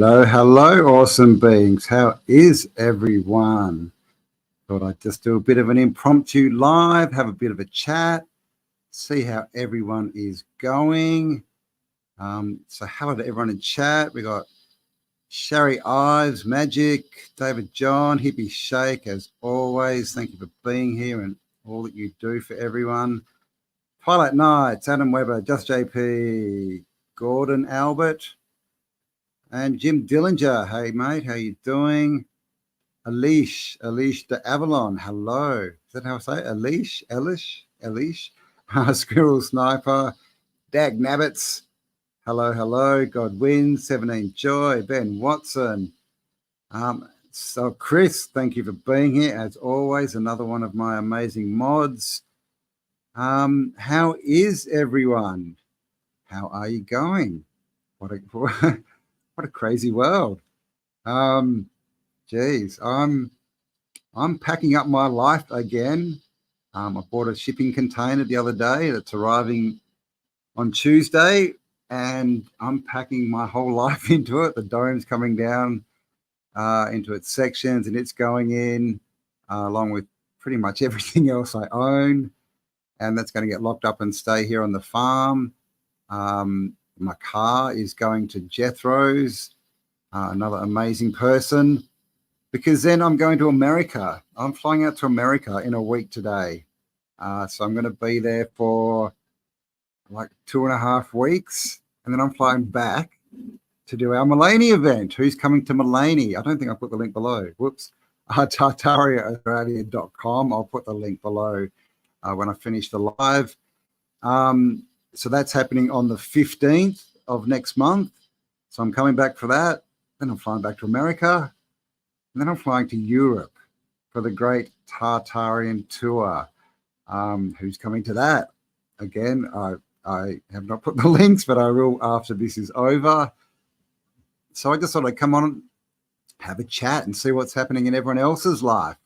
Hello, awesome beings. How is everyone? Thought I'd just do a bit of an impromptu live, have a bit of a chat, see how everyone is going. So hello to everyone in chat. We got Sherry Ives, Magic, David John, Hippie Shake, as always. Thank you for being here and all that you do for everyone. Twilight Nights, Adam Weber, Just JP, Gordon Albert, and Jim Dillinger. Hey, mate, how you doing? Alish de Avalon. Hello. Is that how I say it? Alish. Squirrel Sniper. Dag Nabbits. Hello. Godwin, 17 Joy, Ben Watson. So Chris, thank you for being here. As always, another one of my amazing mods. How is everyone? How are you going? What a crazy world. Geez, I'm packing up my life again. I bought a shipping container the other day that's arriving on Tuesday, and I'm packing my whole life into it. The dome's coming down into its sections, and it's going in along with pretty much everything else I own, and that's going to get locked up and stay here on the farm. My car is going to Jethro's, another amazing person, because then I'm going to America. I'm flying out to America in a week today. So I'm going to be there for like 2.5 weeks, and then I'm flying back to do our Mullaney event. Who's coming to Mullaney? I don't think I put the link below. Whoops. Tartaria.com. I'll put the link below when I finish the live. So that's happening on the 15th of next month. So I'm coming back for that. Then I'm flying back to America. And then I'm flying to Europe for the Great Tartarian Tour. Who's coming to that? Again, I have not put the links, but I will after this is over. So I just thought I'd come on and have a chat and see what's happening in everyone else's life.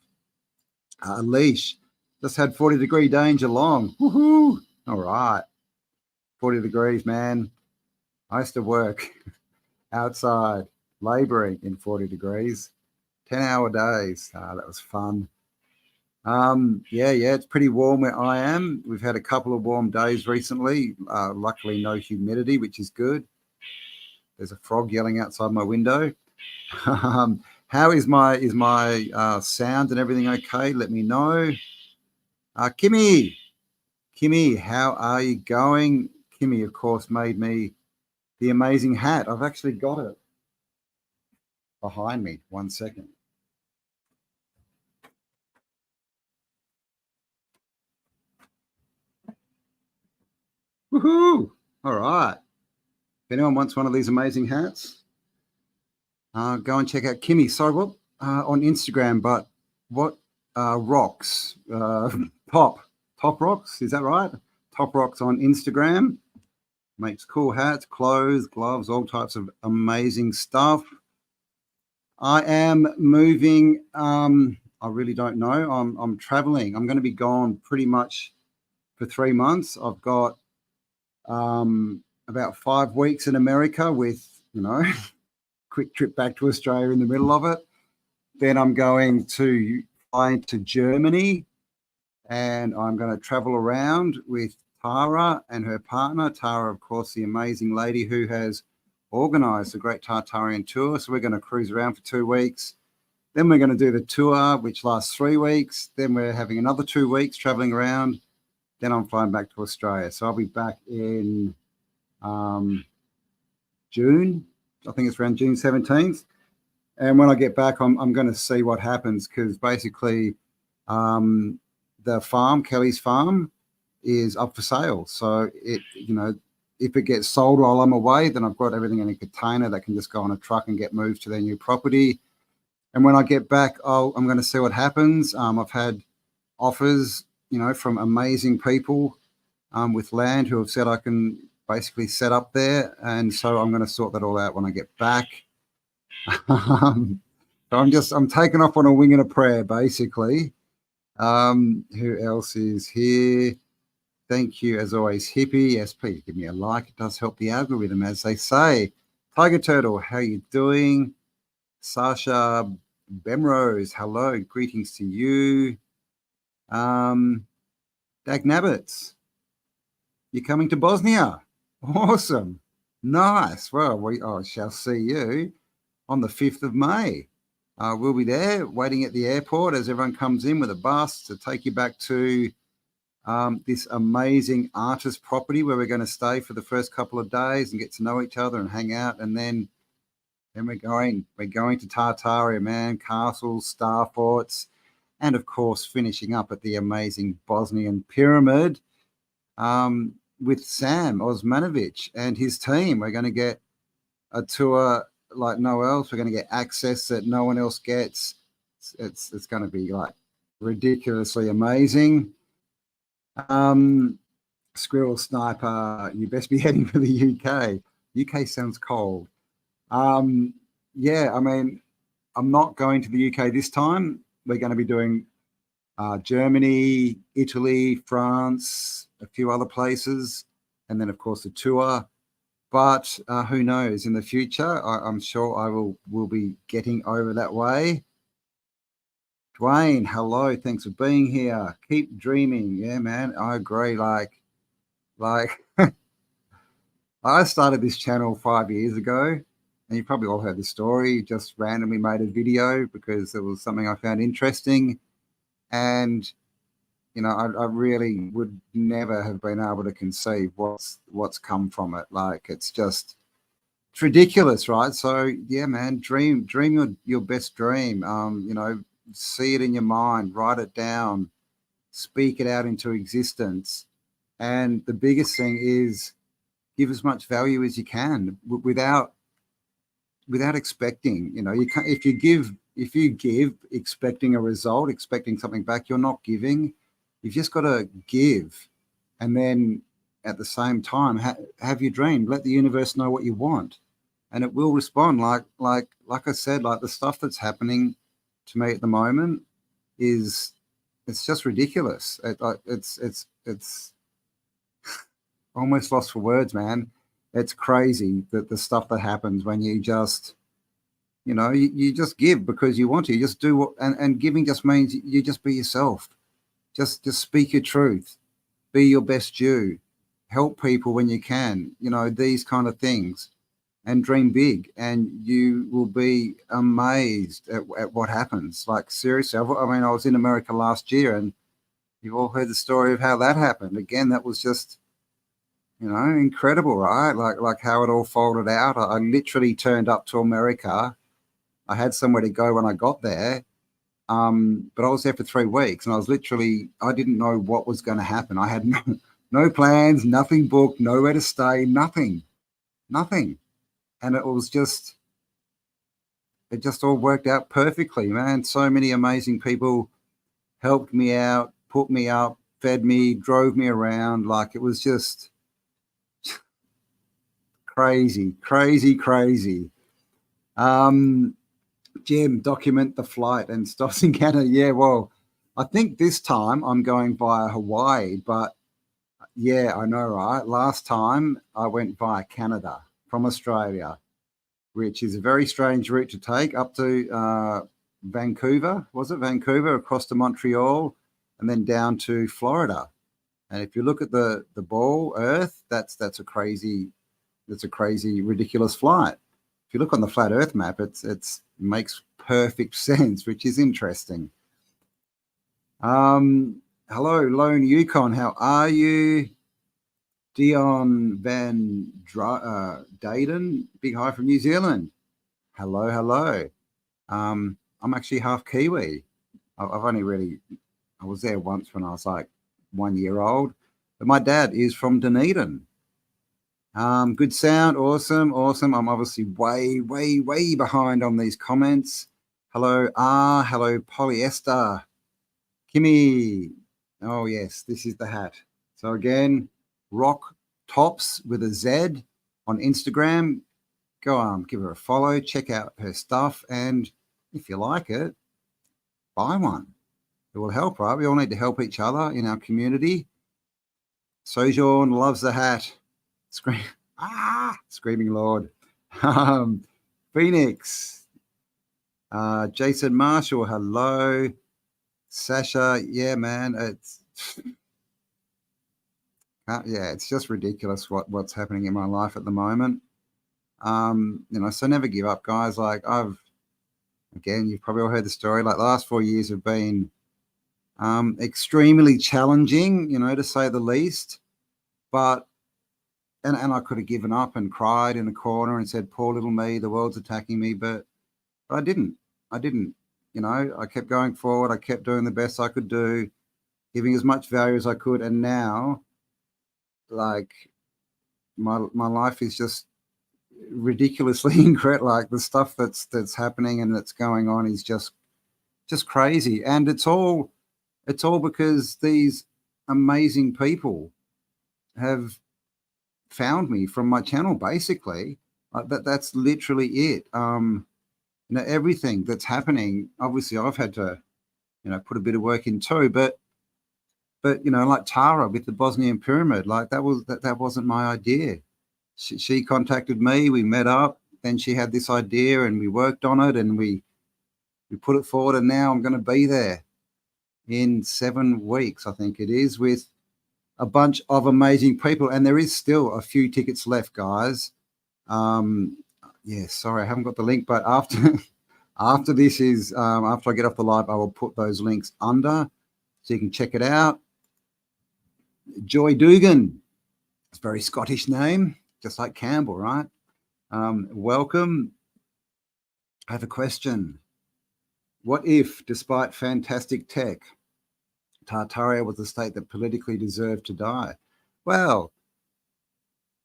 Leash, just had 40-degree day in Geelong. Woohoo! All right. 40 degrees, man. I used to work outside laboring in 40 degrees, 10-hour days. That was fun. Yeah, it's pretty warm where I am. We've had a couple of warm days recently. Luckily, no humidity, which is good. There's a frog yelling outside my window. How is my sound and everything okay? Let me know. Kimmy, how are you going? Kimmy, of course, made me the amazing hat. I've actually got it behind me. 1 second. Woohoo! All right. If anyone wants one of these amazing hats, go and check out Kimmy. Sorry, what? On Instagram, but what rocks? Top Rocks, is that right? Top Rocks on Instagram. Makes cool hats, clothes, gloves, all types of amazing stuff. I am moving. I really don't know. I'm traveling. I'm going to be gone pretty much for 3 months. I've got about 5 weeks in America with, quick trip back to Australia in the middle of it. Then I'm going to fly to Germany, and I'm going to travel around with Tara and her partner. Tara, of course, the amazing lady who has organized the Great Tartarian Tour. So we're going to cruise around for 2 weeks. Then we're going to do the tour, which lasts 3 weeks. Then we're having another 2 weeks traveling around. Then I'm flying back to Australia. So I'll be back in June. I think it's around June 17th. And when I get back, I'm going to see what happens, because basically the farm, Kelly's farm, is up for sale. So if it gets sold while I'm away, then I've got everything in a container that can just go on a truck and get moved to their new property. And when I get back, I'm going to see what happens. I've had offers, you know, from amazing people with land who have said I can basically set up there. And so I'm going to sort that all out when I get back. So I'm taking off on a wing and a prayer, basically. Who else is here? Thank you, as always, Hippie. Yes, please give me a like. It does help the algorithm, as they say. Tiger Turtle, how you doing? Sasha Bemrose, hello. Greetings to you. Dag Nabbits, you're coming to Bosnia. Awesome. Nice. Well, I shall see you on the 5th of May. We'll be there waiting at the airport as everyone comes in with a bus to take you back to this amazing artist property where we're going to stay for the first couple of days and get to know each other and hang out. And then we're going to Tartaria, man, castles, star forts, and of course finishing up at the amazing Bosnian pyramid with Sam Osmanovic and his team. We're going to get a tour like no else. We're going to get access that no one else gets. It's going to be like ridiculously amazing. Squirrel Sniper, you best be heading for the UK. UK sounds cold. Yeah, I mean, I'm not going to the UK this time. We're going to be doing Germany, Italy, France, a few other places, and then of course the tour. But who knows, in the future, I'm sure I will be getting over that way. Dwayne, hello, thanks for being here. Keep dreaming. Yeah, man, I agree. Like I started this channel 5 years ago, and you probably all heard the story. Just randomly made a video because it was something I found interesting. And, you know, I really would never have been able to conceive what's come from it. Like, it's ridiculous, right? So, yeah, man, dream your best dream. You know, see it in your mind, write it down, speak it out into existence. And the biggest thing is give as much value as you can without expecting. You know, you can't, if you give expecting a result, expecting something back, you're not giving. You've just got to give, and then at the same time have your dream. Let the universe know what you want, and it will respond. Like I said, like the stuff that's happening to me at the moment it's just ridiculous. It's almost lost for words, man. It's crazy that the stuff that happens when you just, you know, you just give because you want to. You just do what, and giving just means you just be yourself. Just speak your truth. Be your best you. Help people when you can. You know, these kind of things. And dream big, and you will be amazed at what happens. Like, seriously, I mean, I was in America last year, and you've all heard the story of how that happened. Again, that was just, you know, incredible, right? Like how it all folded out. I literally turned up to America. I had somewhere to go when I got there, but I was there for 3 weeks, and I didn't know what was going to happen. I had no plans, nothing booked, nowhere to stay, nothing. And it just all worked out perfectly, man. So many amazing people helped me out, put me up, fed me, drove me around. Like, it was just crazy. Jim, document the flight and stops in Canada. Yeah, well, I think this time I'm going via Hawaii, but yeah, I know, right? Last time I went via Canada from Australia, which is a very strange route to take up to Vancouver. Was it Vancouver, across to Montreal, and then down to Florida? And if you look at the ball Earth, that's a crazy, ridiculous flight. If you look on the flat Earth map, it makes perfect sense, which is interesting. Hello, Lone Yukon. How are you? Dion Van Dayden, big hi from New Zealand. Hello. I'm actually half Kiwi. I was there once when I was like 1 year old, but my dad is from Dunedin. Good sound. Awesome. I'm obviously way behind on these comments. Hello, hello, polyester. Kimmy. Oh, yes, this is the hat. So again, Rock Tops with a Z on Instagram. Go on, give her a follow, check out her stuff, and if you like it, buy one. It will help, right? We all need to help each other in our community. Sojourn loves the hat. Screaming Lord. Phoenix. Jason Marshall, hello. Sasha, yeah, man, it's just ridiculous what's happening in my life at the moment. So never give up, guys. Like you've probably all heard the story. Like the last 4 years have been extremely challenging, to say the least. But and I could have given up and cried in a corner and said, "Poor little me, the world's attacking me." But I didn't. I kept going forward. I kept doing the best I could do, giving as much value as I could. And now, like, my life is just ridiculously incredible. Like the stuff that's happening and that's going on is just crazy. And it's all because these amazing people have found me from my channel, basically. That's literally it. Everything that's happening, obviously I've had to, put a bit of work in too, but like Tara with the Bosnian pyramid, like that wasn't my idea. She contacted me, we met up, then she had this idea and we worked on it and we put it forward, and now I'm going to be there in 7 weeks, I think it is, with a bunch of amazing people. And there is still a few tickets left, guys. Sorry, I haven't got the link, but after this is after I get off the live, I will put those links under so you can check it out. Joy Dugan, it's a very Scottish name, just like Campbell, right? Welcome. I have a question. What if, despite fantastic tech, Tartaria was a state that politically deserved to die? Well,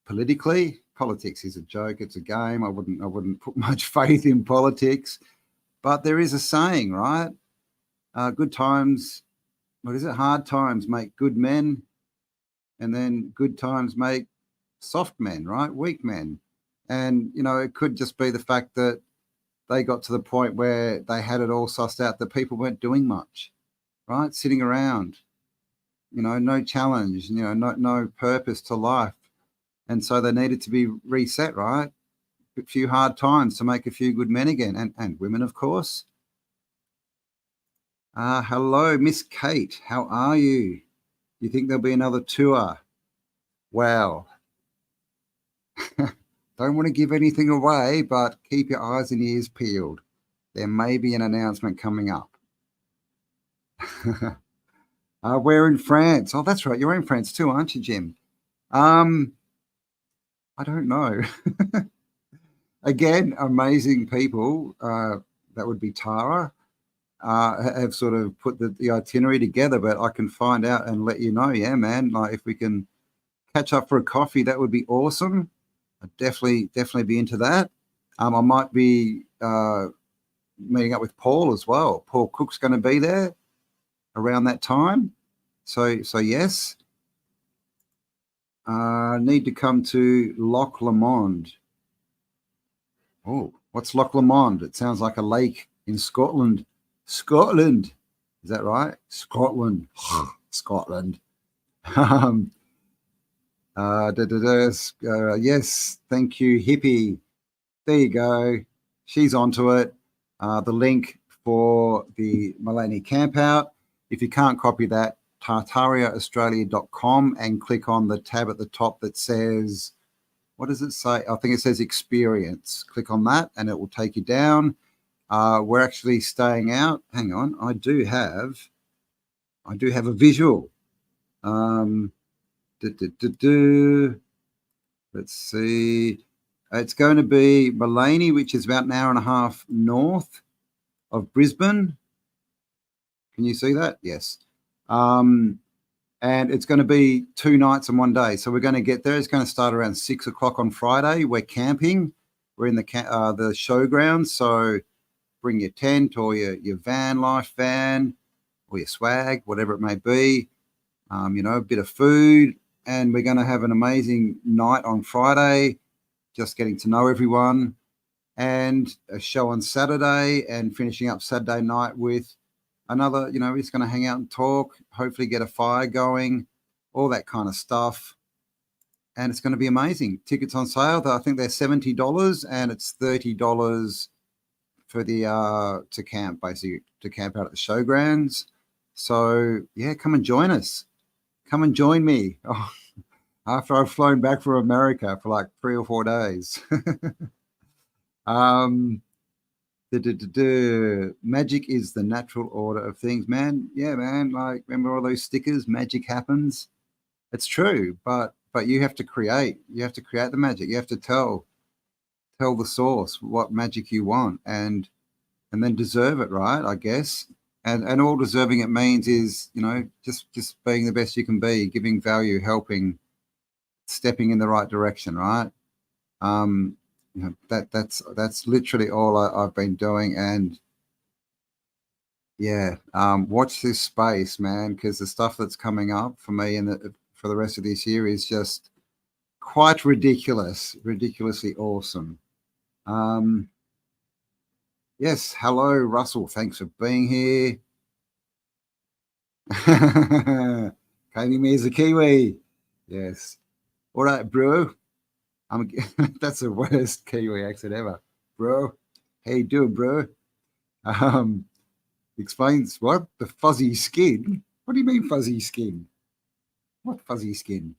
politics is a joke. It's a game. I wouldn't put much faith in politics, but there is a saying, right? Good times, hard times make good men, and then good times make soft men, right? Weak men. And, it could just be the fact that they got to the point where they had it all sussed out that people weren't doing much, right? Sitting around, no challenge, no purpose to life. And so they needed to be reset, right? A few hard times to make a few good men again, and women, of course. Hello, Miss Kate. How are you? Do you think there'll be another tour? Well, don't want to give anything away, but keep your eyes and ears peeled. There may be an announcement coming up. We're in France. Oh, that's right. You're in France too, aren't you, Jim? I don't know. Again, amazing people. That would be Tara. Have sort of put the itinerary together, but I can find out and let you know. Yeah, man. Like if we can catch up for a coffee, that would be awesome. I'd definitely be into that. I might be meeting up with Paul as well. Paul Cook's going to be there around that time. So yes. Need to come to Loch Lomond. Oh, what's Loch Lomond? It sounds like a lake in Scotland. Scotland. Is that right? Scotland. Scotland. Yes, thank you, Hippie. There you go. She's onto it. The link for the Mullaney campout. If you can't copy that, tartariaaustralia.com and click on the tab at the top that says, what does it say? I think it says experience. Click on that and it will take you down. We're actually staying out. Hang on. I do have a visual. Let's see. It's going to be Mullaney, which is about an hour and a half north of Brisbane. Can you see that? Yes. And it's going to be 2 nights and 1 day. So we're going to get there. It's going to start around 6 o'clock on Friday. We're camping. We're in the showgrounds. So bring your tent or your van life van or your swag, whatever it may be, a bit of food. And we're going to have an amazing night on Friday, just getting to know everyone, and a show on Saturday, and finishing up Saturday night with another, we're just going to hang out and talk, hopefully get a fire going, all that kind of stuff. And it's going to be amazing. Tickets on sale, I think they're $70, and it's $30 for the to camp, basically, to camp out at the showgrounds. So yeah, come and join us. Come and join me. Oh, after I've flown back from America for like 3 or 4 days. Magic is the natural order of things, man. Yeah, man. Like, remember all those stickers? Magic happens. It's true, but you have to create. You have to create the magic. You have to tell the source what magic you want, and then deserve it, right? I guess. And all deserving it means is, just being the best you can be, giving value, helping, stepping in the right direction, right? That's literally all I've been doing. And yeah, watch this space, man, because the stuff that's coming up for me and for the rest of this year is just quite ridiculously awesome. Yes, hello, Russell. Thanks for being here. Katie me as a Kiwi. Yes. All right, bro. That's the worst Kiwi accent ever. Bro, how you doing, bro? Explains what? The fuzzy skin? What do you mean fuzzy skin? What fuzzy skin?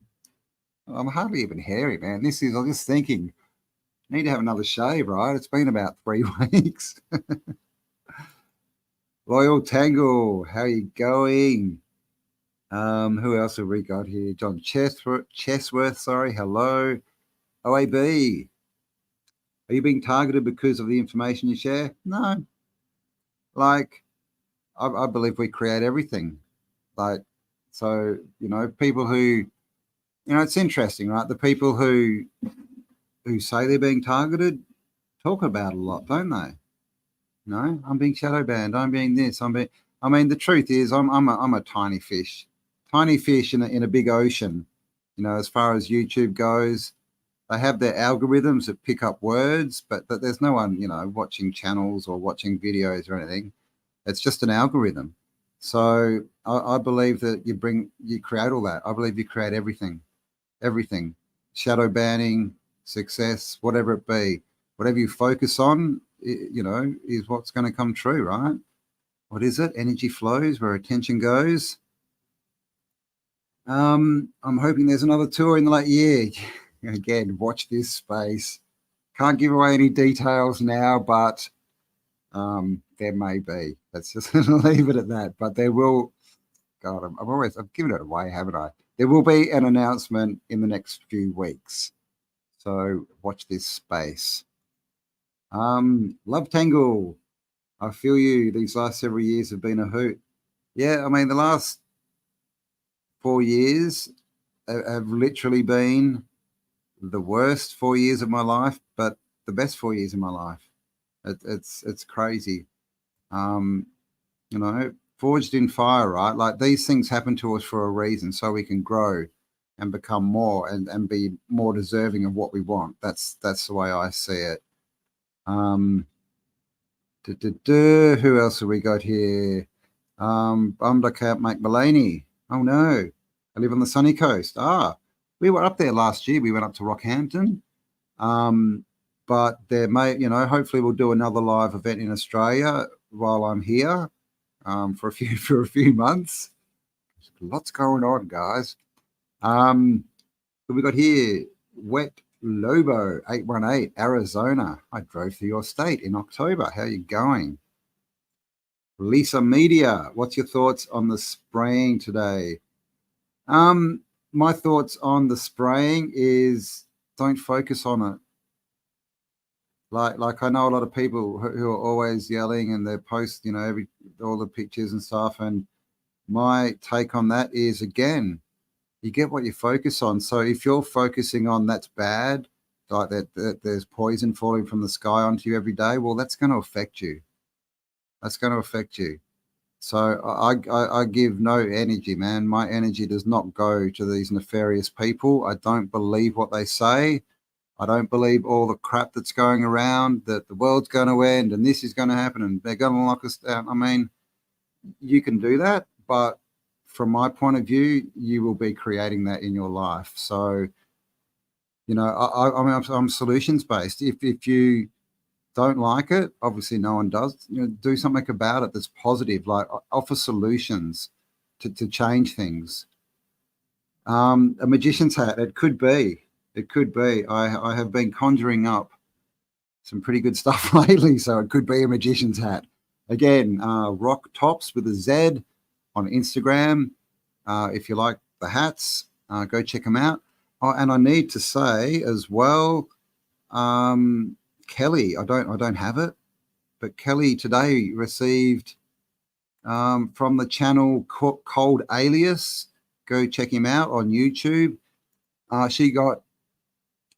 I'm hardly even hairy, man. I'm just thinking, I need to have another shave, right? It's been about 3 weeks. Loyal Tangle, how you going? Who else have we got here? John Chesworth, sorry. Hello. OAB. Are you being targeted because of the information you share? No. Like, I believe we create everything. Like, so, people who, it's interesting, right? The people who say they're being targeted talk about it a lot, don't they? No, I'm being shadow banned. I'm being this. The truth is, I'm a tiny fish in a big ocean. As far as YouTube goes, they have their algorithms that pick up words, but there's no one, watching channels or watching videos or anything. It's just an algorithm. So I believe that you create all that. I believe you create everything. Shadow banning, success, whatever it be, whatever you focus on, is what's going to come true, right? What is it? Energy flows where attention goes. I'm hoping there's another tour in the late year. Again, watch this space. Can't give away any details now, but there may be. Let's just leave it at that. But there will. God, I've given it away, haven't I? There will be an announcement in the next few weeks. So watch this space. Love Tangle. I feel you. These last several years have been a hoot. Yeah, the last 4 years have literally been the worst 4 years of my life, but the best 4 years of my life. It's crazy. Forged in fire, right? Like, these things happen to us for a reason, so we can grow and become more and be more deserving of what we want. That's the way I see it. Who else have we got here? Bummed I can't make Mulaney. Oh no, I live on the sunny coast. We were up there last year. We went up to Rockhampton. But there may, hopefully we'll do another live event in Australia while I'm here for a few months. Lots going on, guys. Who we got here? Wet Lobo 818 Arizona. I drove through your state in October. How are you going? Lisa Media, what's your thoughts on the spraying today? My thoughts on the spraying is don't focus on it. Like I know a lot of people who are always yelling, and they post, all the pictures and stuff, and my take on that is, again, you get what you focus on. So if you're focusing on that's bad, like that there's poison falling from the sky onto you every day, well, that's going to affect you. That's going to affect you. So I give no energy, man. My energy does not go to these nefarious people. I don't believe what they say. I don't believe all the crap that's going around, that the world's going to end and this is going to happen and they're going to lock us down. I mean, you can do that, but from my point of view, you will be creating that in your life. So, you know, I'm solutions based. If you don't like it, obviously no one does, you know, do something about it that's positive, like offer solutions to change things. A magician's hat, it could be. I have been conjuring up some pretty good stuff lately, so it could be a magician's hat. Again, Rock Tops with a Z on Instagram. If you like the hats, go check them out. Oh, and I need to say as well, Kelly, I don't have it, but Kelly today received from the channel Cold Alias. Go check him out on YouTube. She got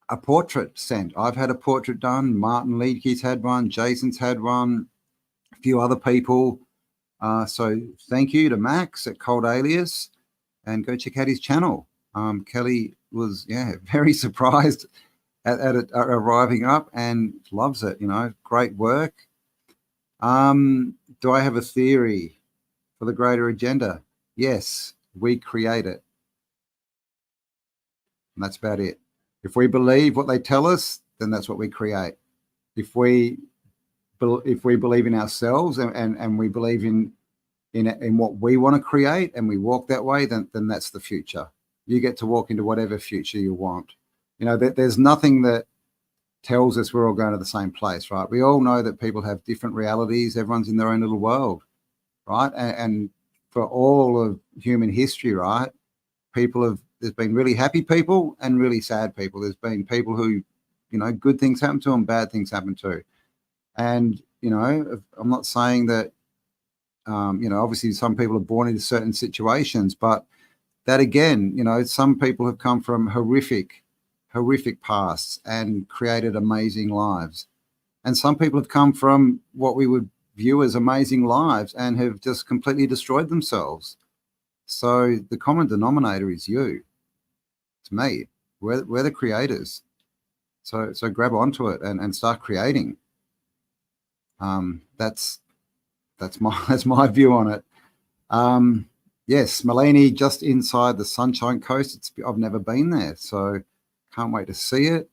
a portrait sent. I've had a portrait done. Martin Leakey's had one. Jason's had one. A few other people. So thank you to Max at Cold Alias, and go check out his channel. Kelly was, very surprised at it arriving up and loves it. You know, great work. Do I have a theory for the greater agenda? Yes, we create it. And that's about it. If we believe what they tell us, then that's what we create. If we believe in ourselves and we believe in what we want to create and we walk that way, then that's the future. You get to walk into whatever future you want. You know, there's nothing that tells us we're all going to the same place, right? We all know that people have different realities. Everyone's in their own little world, right? And for all of human history, right, there's been really happy people and really sad people. There's been people who, you know, good things happen to them, bad things happen to. And, you know, I'm not saying that, you know, obviously some people are born into certain situations, but that again, you know, some people have come from horrific pasts and created amazing lives. And some people have come from what we would view as amazing lives and have just completely destroyed themselves. So the common denominator is you. It's me. We're the creators. So grab onto it and start creating. That's my view on it. Yes, Malini, just inside the Sunshine Coast. I've never been there, so can't wait to see it.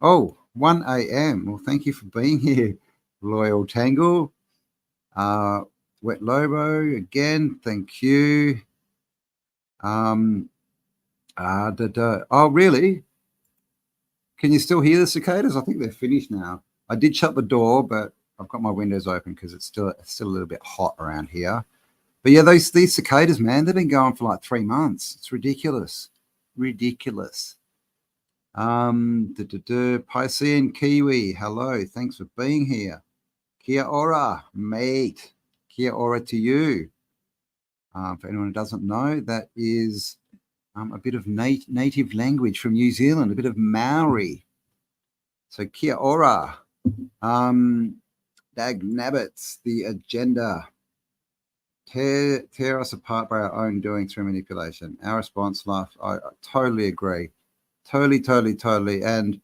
Oh, 1 a.m. Well, thank you for being here, Loyal Tangle. Wet Lobo, again, thank you. Oh, really? Can you still hear the cicadas? I think they're finished now. I did shut the door, but I've got my windows open because it's still a little bit hot around here. But yeah, these cicadas, man, they've been going for like 3 months. It's ridiculous. Piscean Kiwi, hello, thanks for being here. Kia ora, mate. Kia ora to you. For anyone who doesn't know, that is a bit of native language from New Zealand, a bit of Maori. So kia ora. Dag nabbits, the agenda. Tear us apart by our own doing through manipulation. Our response, life. I totally agree. Totally. And,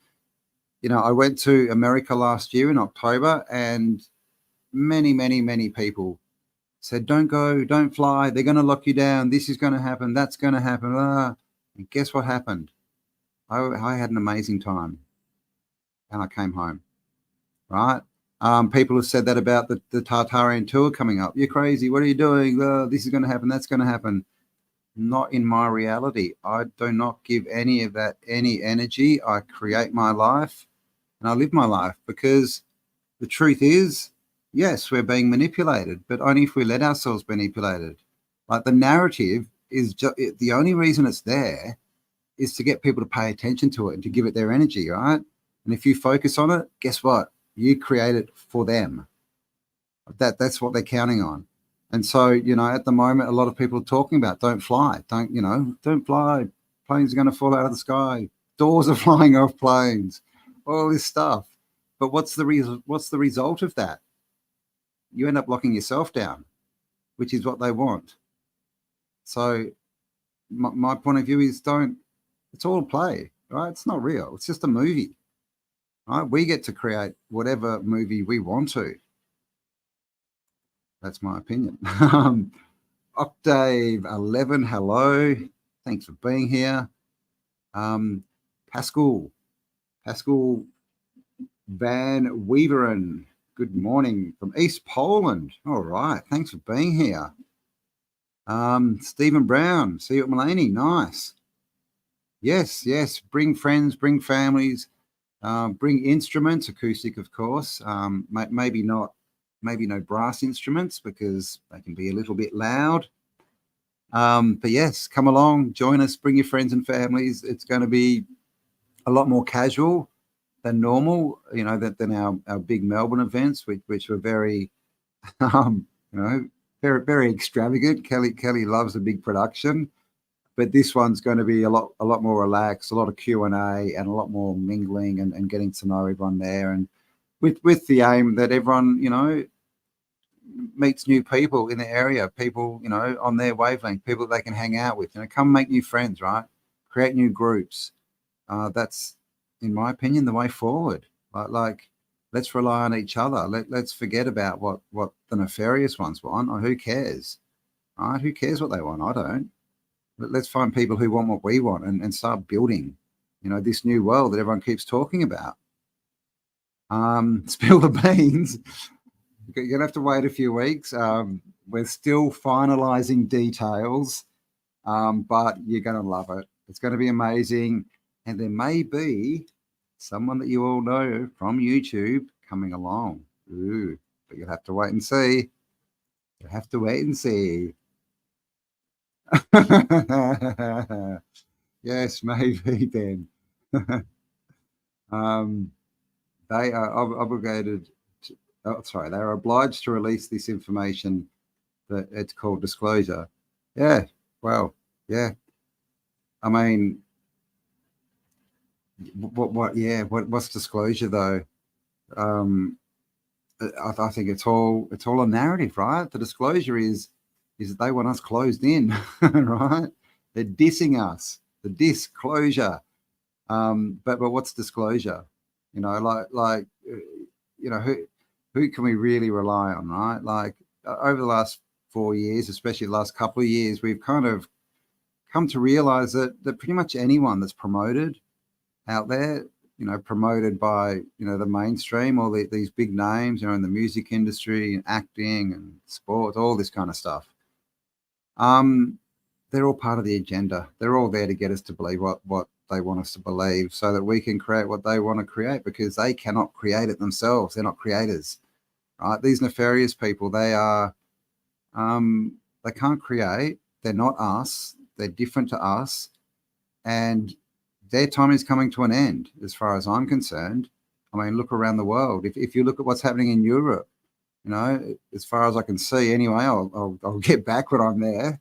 you know, I went to America last year in October, and many people said, don't go, don't fly. They're going to lock you down. This is going to happen. That's going to happen. And guess what happened? I had an amazing time and I came home, right? People have said that about the Tartarian tour coming up. You're crazy. What are you doing? This is going to happen. That's going to happen. Not in my reality. I do not give any of that any energy. I create my life and I live my life, because the truth is, yes, we're being manipulated, but only if we let ourselves be manipulated. Like, the narrative is the only reason it's there is to get people to pay attention to it and to give it their energy, right? And if you focus on it, guess what? You create it for them. That's what they're counting on. And so, at the moment, a lot of people are talking about don't fly, don't fly. Planes are going to fall out of the sky. Doors are flying off planes, all this stuff. But what's the result of that? You end up locking yourself down, which is what they want. So my point of view is it's all play, right? It's not real. It's just a movie, right? We get to create whatever movie we want to. That's my opinion. Octave 11, hello. Thanks for being here. Pascal Van Weaveren, good morning from East Poland. All right, thanks for being here. Stephen Brown, see you at Mulaney, nice. Yes, bring friends, bring families, bring instruments, acoustic, of course. Maybe no brass instruments because they can be a little bit loud. But yes, come along, join us, bring your friends and families. It's going to be a lot more casual than normal, than our big Melbourne events, which were very, very, very extravagant. Kelly loves a big production, but this one's going to be a lot more relaxed, a lot of Q&A, and a lot more mingling and getting to know everyone there, and with the aim that everyone, meets new people in the area, people, on their wavelength, people they can hang out with, come make new friends, right? Create new groups. That's, in my opinion, the way forward. Like let's rely on each other. Let's forget about what the nefarious ones want, or who cares, right? Who cares what they want? I don't. Let's find people who want what we want and start building, this new world that everyone keeps talking about. Spill the beans. You're going to have to wait a few weeks. We're still finalizing details, but you're going to love it. It's going to be amazing. And there may be someone that you all know from YouTube coming along. Ooh, but you'll have to wait and see. You'll have to wait and see. Yes, maybe then. They are obligated to, they are obliged to release this information. That it's called disclosure. Yeah, well, yeah. I mean, what's disclosure though? I think it's all a narrative, right? The disclosure is that they want us closed in, right? They're dissing us. The disclosure. But what's disclosure? Who can we really rely on, right? Like over the last 4 years, especially the last couple of years, we've kind of come to realize that pretty much anyone that's promoted out there, promoted by, the mainstream, all these big names, in the music industry and acting and sports, all this kind of stuff. They're all part of the agenda. They're all there to get us to believe what they want us to believe so that we can create what they want to create, because they cannot create it themselves. They're not creators, right? These nefarious people, they can't create. They're not us. They're different to us. And their time is coming to an end, as far as I'm concerned. I mean, look around the world. If you look at what's happening in Europe, as far as I can see, anyway, I'll get back when I'm there.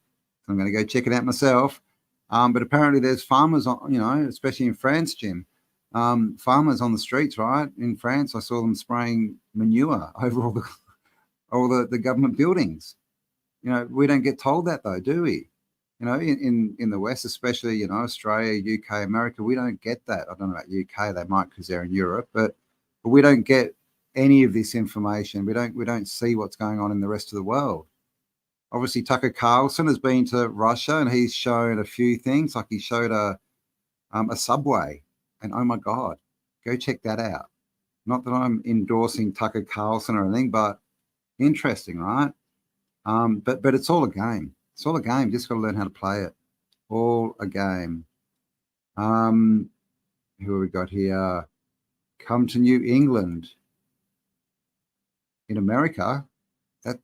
I'm going to go check it out myself. But apparently there's farmers, especially in France, Jim, farmers on the streets, right? In France, I saw them spraying manure over all the government buildings. We don't get told that though, do we? In the West, especially, Australia, UK, America, we don't get that. I don't know about UK, they might because they're in Europe, but we don't get any of this information. We don't see what's going on in the rest of the world. Obviously, Tucker Carlson has been to Russia and he's shown a few things. Like he showed a subway, and oh my God, go check that out. Not that I'm endorsing Tucker Carlson or anything, but interesting, right? But it's all a game. It's all a game. Just got to learn how to play it. All a game. Who have we got here? Come to New England. In America, that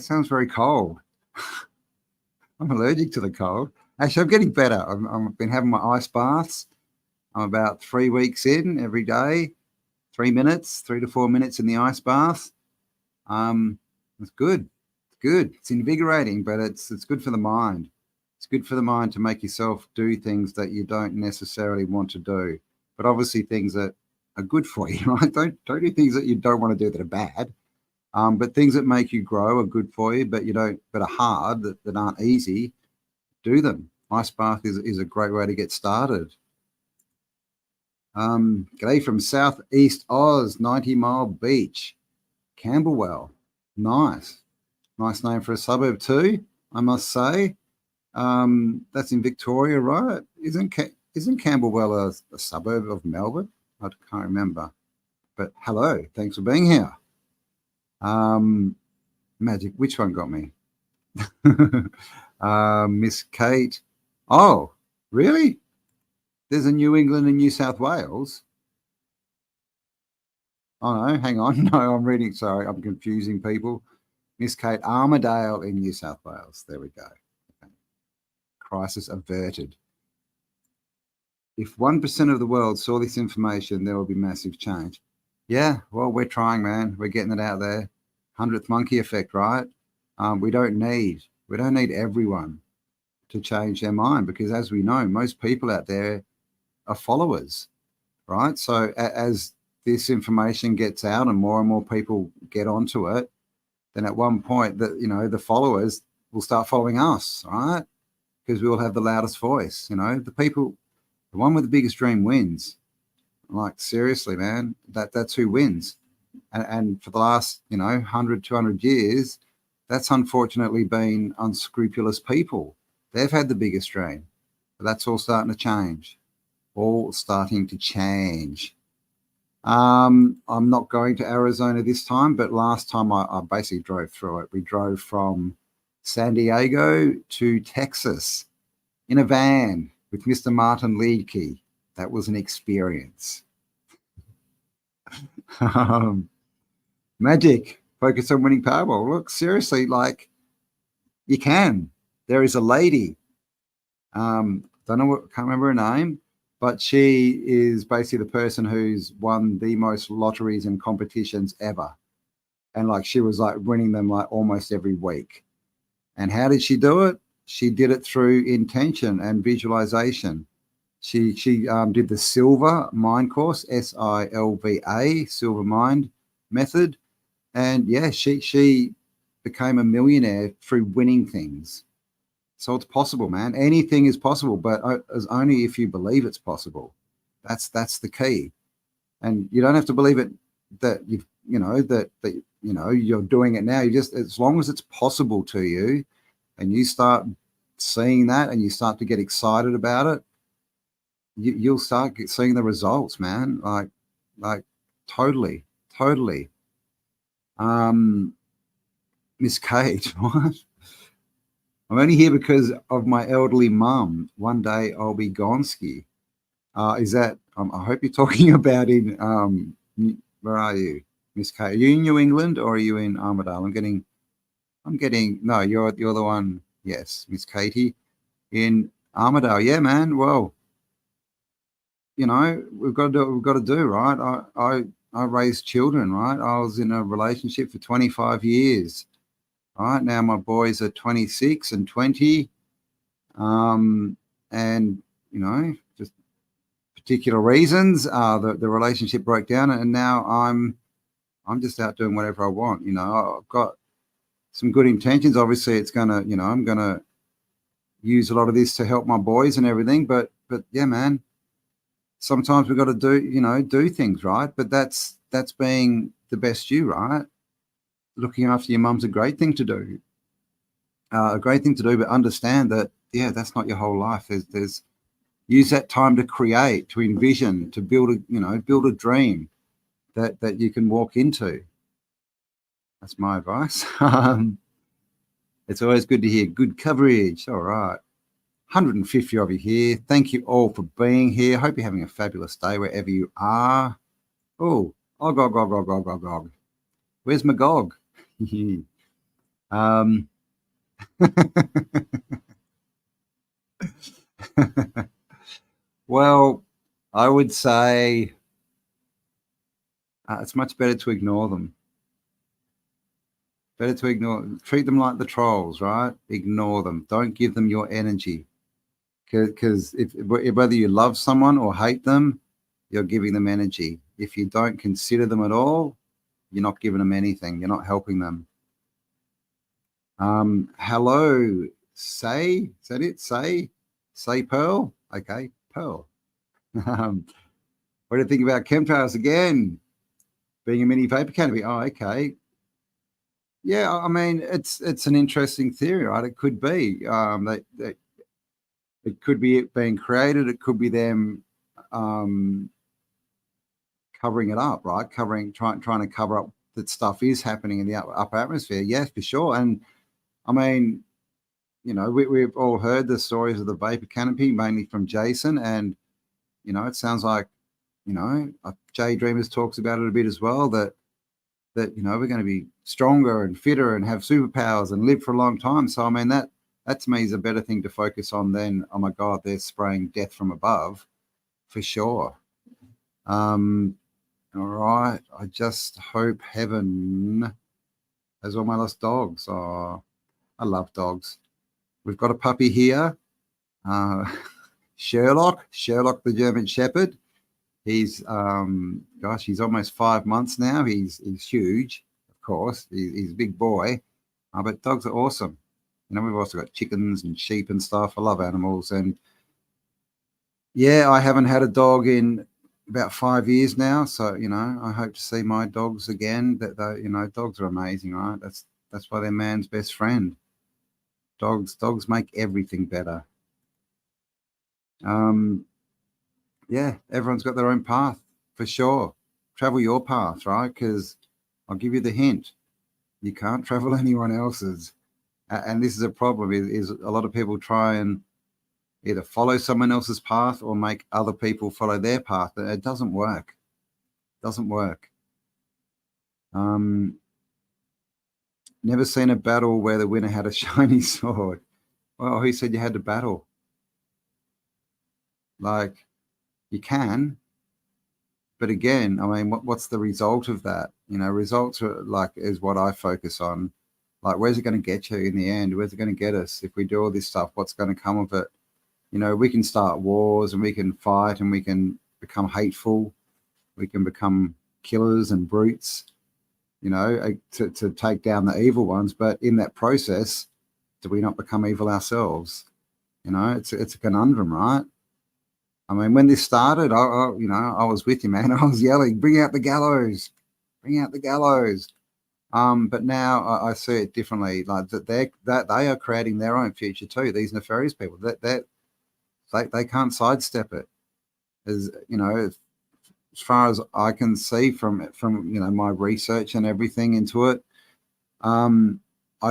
sounds very cold. I'm allergic to the cold. Actually, I'm getting better. I've been having my ice baths. I'm about 3 weeks in every day, 3 to 4 minutes in the ice bath. It's good. It's good. It's invigorating, but it's good for the mind. It's good for the mind to make yourself do things that you don't necessarily want to do, but obviously things that are good for you, right? Don't do things that you don't want to do that are bad. But things that make you grow are good for you, but are hard, that aren't easy. Do them. Ice bath is a great way to get started. G'day from Southeast Oz, 90 Mile Beach, Camberwell. Nice name for a suburb too, I must say. That's in Victoria, right? Isn't Camberwell a suburb of Melbourne? I can't remember. But hello, thanks for being here. Magic, which one got me? Miss Kate. Oh, really? There's a New England and New South Wales. Oh no, hang on. No, I'm reading. Sorry, I'm confusing people. Miss Kate, Armidale in New South Wales. There we go. Okay. Crisis averted. If 1% of the world saw this information, there will be massive change. Yeah, well, we're trying, man. We're getting it out there. 100th monkey effect, right? We don't need everyone to change their mind, because as we know, most people out there are followers, right? So as this information gets out and more people get onto it, then at one point the followers will start following us, right? Because we will have the loudest voice. The one with the biggest dream wins. Like, seriously, man, that's who wins. And for the last 100, 200 years, that's unfortunately been unscrupulous people. They've had the biggest dream. But that's all starting to change. I'm not going to Arizona this time, but last time I basically drove through it. We drove from San Diego to Texas in a van with Mr. Martin Leedke. That was an experience. Magic, focus on winning Powerball. Look, seriously, like, you can. There is a lady, can't remember her name, but she is basically the person who's won the most lotteries and competitions ever. And like, she was like winning them like almost every week. And how did she do it? She did it through intention and visualization. She did the Silver Mind course, SILVA, Silver Mind method. And yeah, she became a millionaire through winning things. So it's possible, man. Anything is possible, but as only if you believe it's possible. That's the key. And you don't have to believe it that you're doing it now. You just, as long as it's possible to you, and you start seeing that, and you start to get excited about it, you'll start seeing the results, man. Like totally. Miss Kate, what? I'm only here because of my elderly mum. One day I'll be gonski. Is that? I hope you're talking about in. Where are you, Miss Kate? Are you in New England or are you in Armidale? I'm getting. No, you're the one. Yes, Miss Katie, in Armidale. Yeah, man. Well, we've got to do what we've got to do, right? I raised children, right? I was in a relationship for 25 years. Right now, my boys are 26 and 20, and just particular reasons, the relationship broke down, and now I'm just out doing whatever I want. I've got some good intentions. Obviously, it's gonna, I'm gonna use a lot of this to help my boys and everything. But yeah, man, sometimes we've got to do things right. But that's being the best you, right? Looking after your mum's a great thing to do. But understand that, yeah, that's not your whole life. There's use that time to create, to envision, to build a dream that you can walk into. That's my advice. It's always good to hear good coverage. All right. 150 of you here. Thank you all for being here. Hope you're having a fabulous day wherever you are. Oh, gog. Where's my gog? Well, I would say it's much better to ignore them. Better to ignore. Treat them like the trolls, right? Ignore them. Don't give them your energy. Because whether you love someone or hate them, you're giving them energy. If you don't consider them at all, you're not giving them anything. You're not helping them. Hello, Say. Is that it? Say Pearl? Okay, Pearl. What do you think about chemtrails again? Being a mini vapor canopy? Oh, okay. Yeah, I mean, it's an interesting theory, right? It could be. It could be it being created. It could be them covering it up, right? Trying to cover up that stuff is happening in the upper atmosphere. Yes, for sure. And I mean, you know, we've all heard the stories of the vapor canopy, mainly from Jason. And, you know, it sounds like, you know, Jay Dreamers talks about it a bit as well, that, you know, we're going to be stronger and fitter and have superpowers and live for a long time. So, I mean, that to me is a better thing to focus on than, oh my God, they're spraying death from above, for sure. All right. I just hope heaven has all my lost dogs. Oh, I love dogs. We've got a puppy here. Sherlock the German Shepherd. He's gosh, he's almost 5 months now. He's huge, of course. He's a big boy. But dogs are awesome. You know, we've also got chickens and sheep and stuff. I love animals. And yeah, I haven't had a dog in about 5 years now. So, you know, I hope to see my dogs again. That you know, dogs are amazing, right? That's why they're man's best friend. Dogs make everything better. Yeah, everyone's got their own path, for sure. Travel your path, right? Because I'll give you the hint. You can't travel anyone else's. And this is a problem, is a lot of people try and either follow someone else's path or make other people follow their path. It doesn't work. Doesn't work. Never seen a battle where the winner had a shiny sword. Well, who said you had to battle? Like, you can, but again, I mean, what's the result of that? You know, results are is what I focus on. Like, where's it going to get you in the end? Where's it going to get us? If we do all this stuff, what's going to come of it? You know, we can start wars and we can fight and we can become hateful. We can become killers and brutes, you know, to take down the evil ones. But in that process, do we not become evil ourselves? You know, it's a conundrum, right? I mean, when this started, you know, I was with you, man. I was yelling, "Bring out the gallows! Bring out the gallows!" But now I see it differently. Like that they are creating their own future too. These nefarious people, that they can't sidestep it. As you know, as far as I can see from you know my research and everything into it, I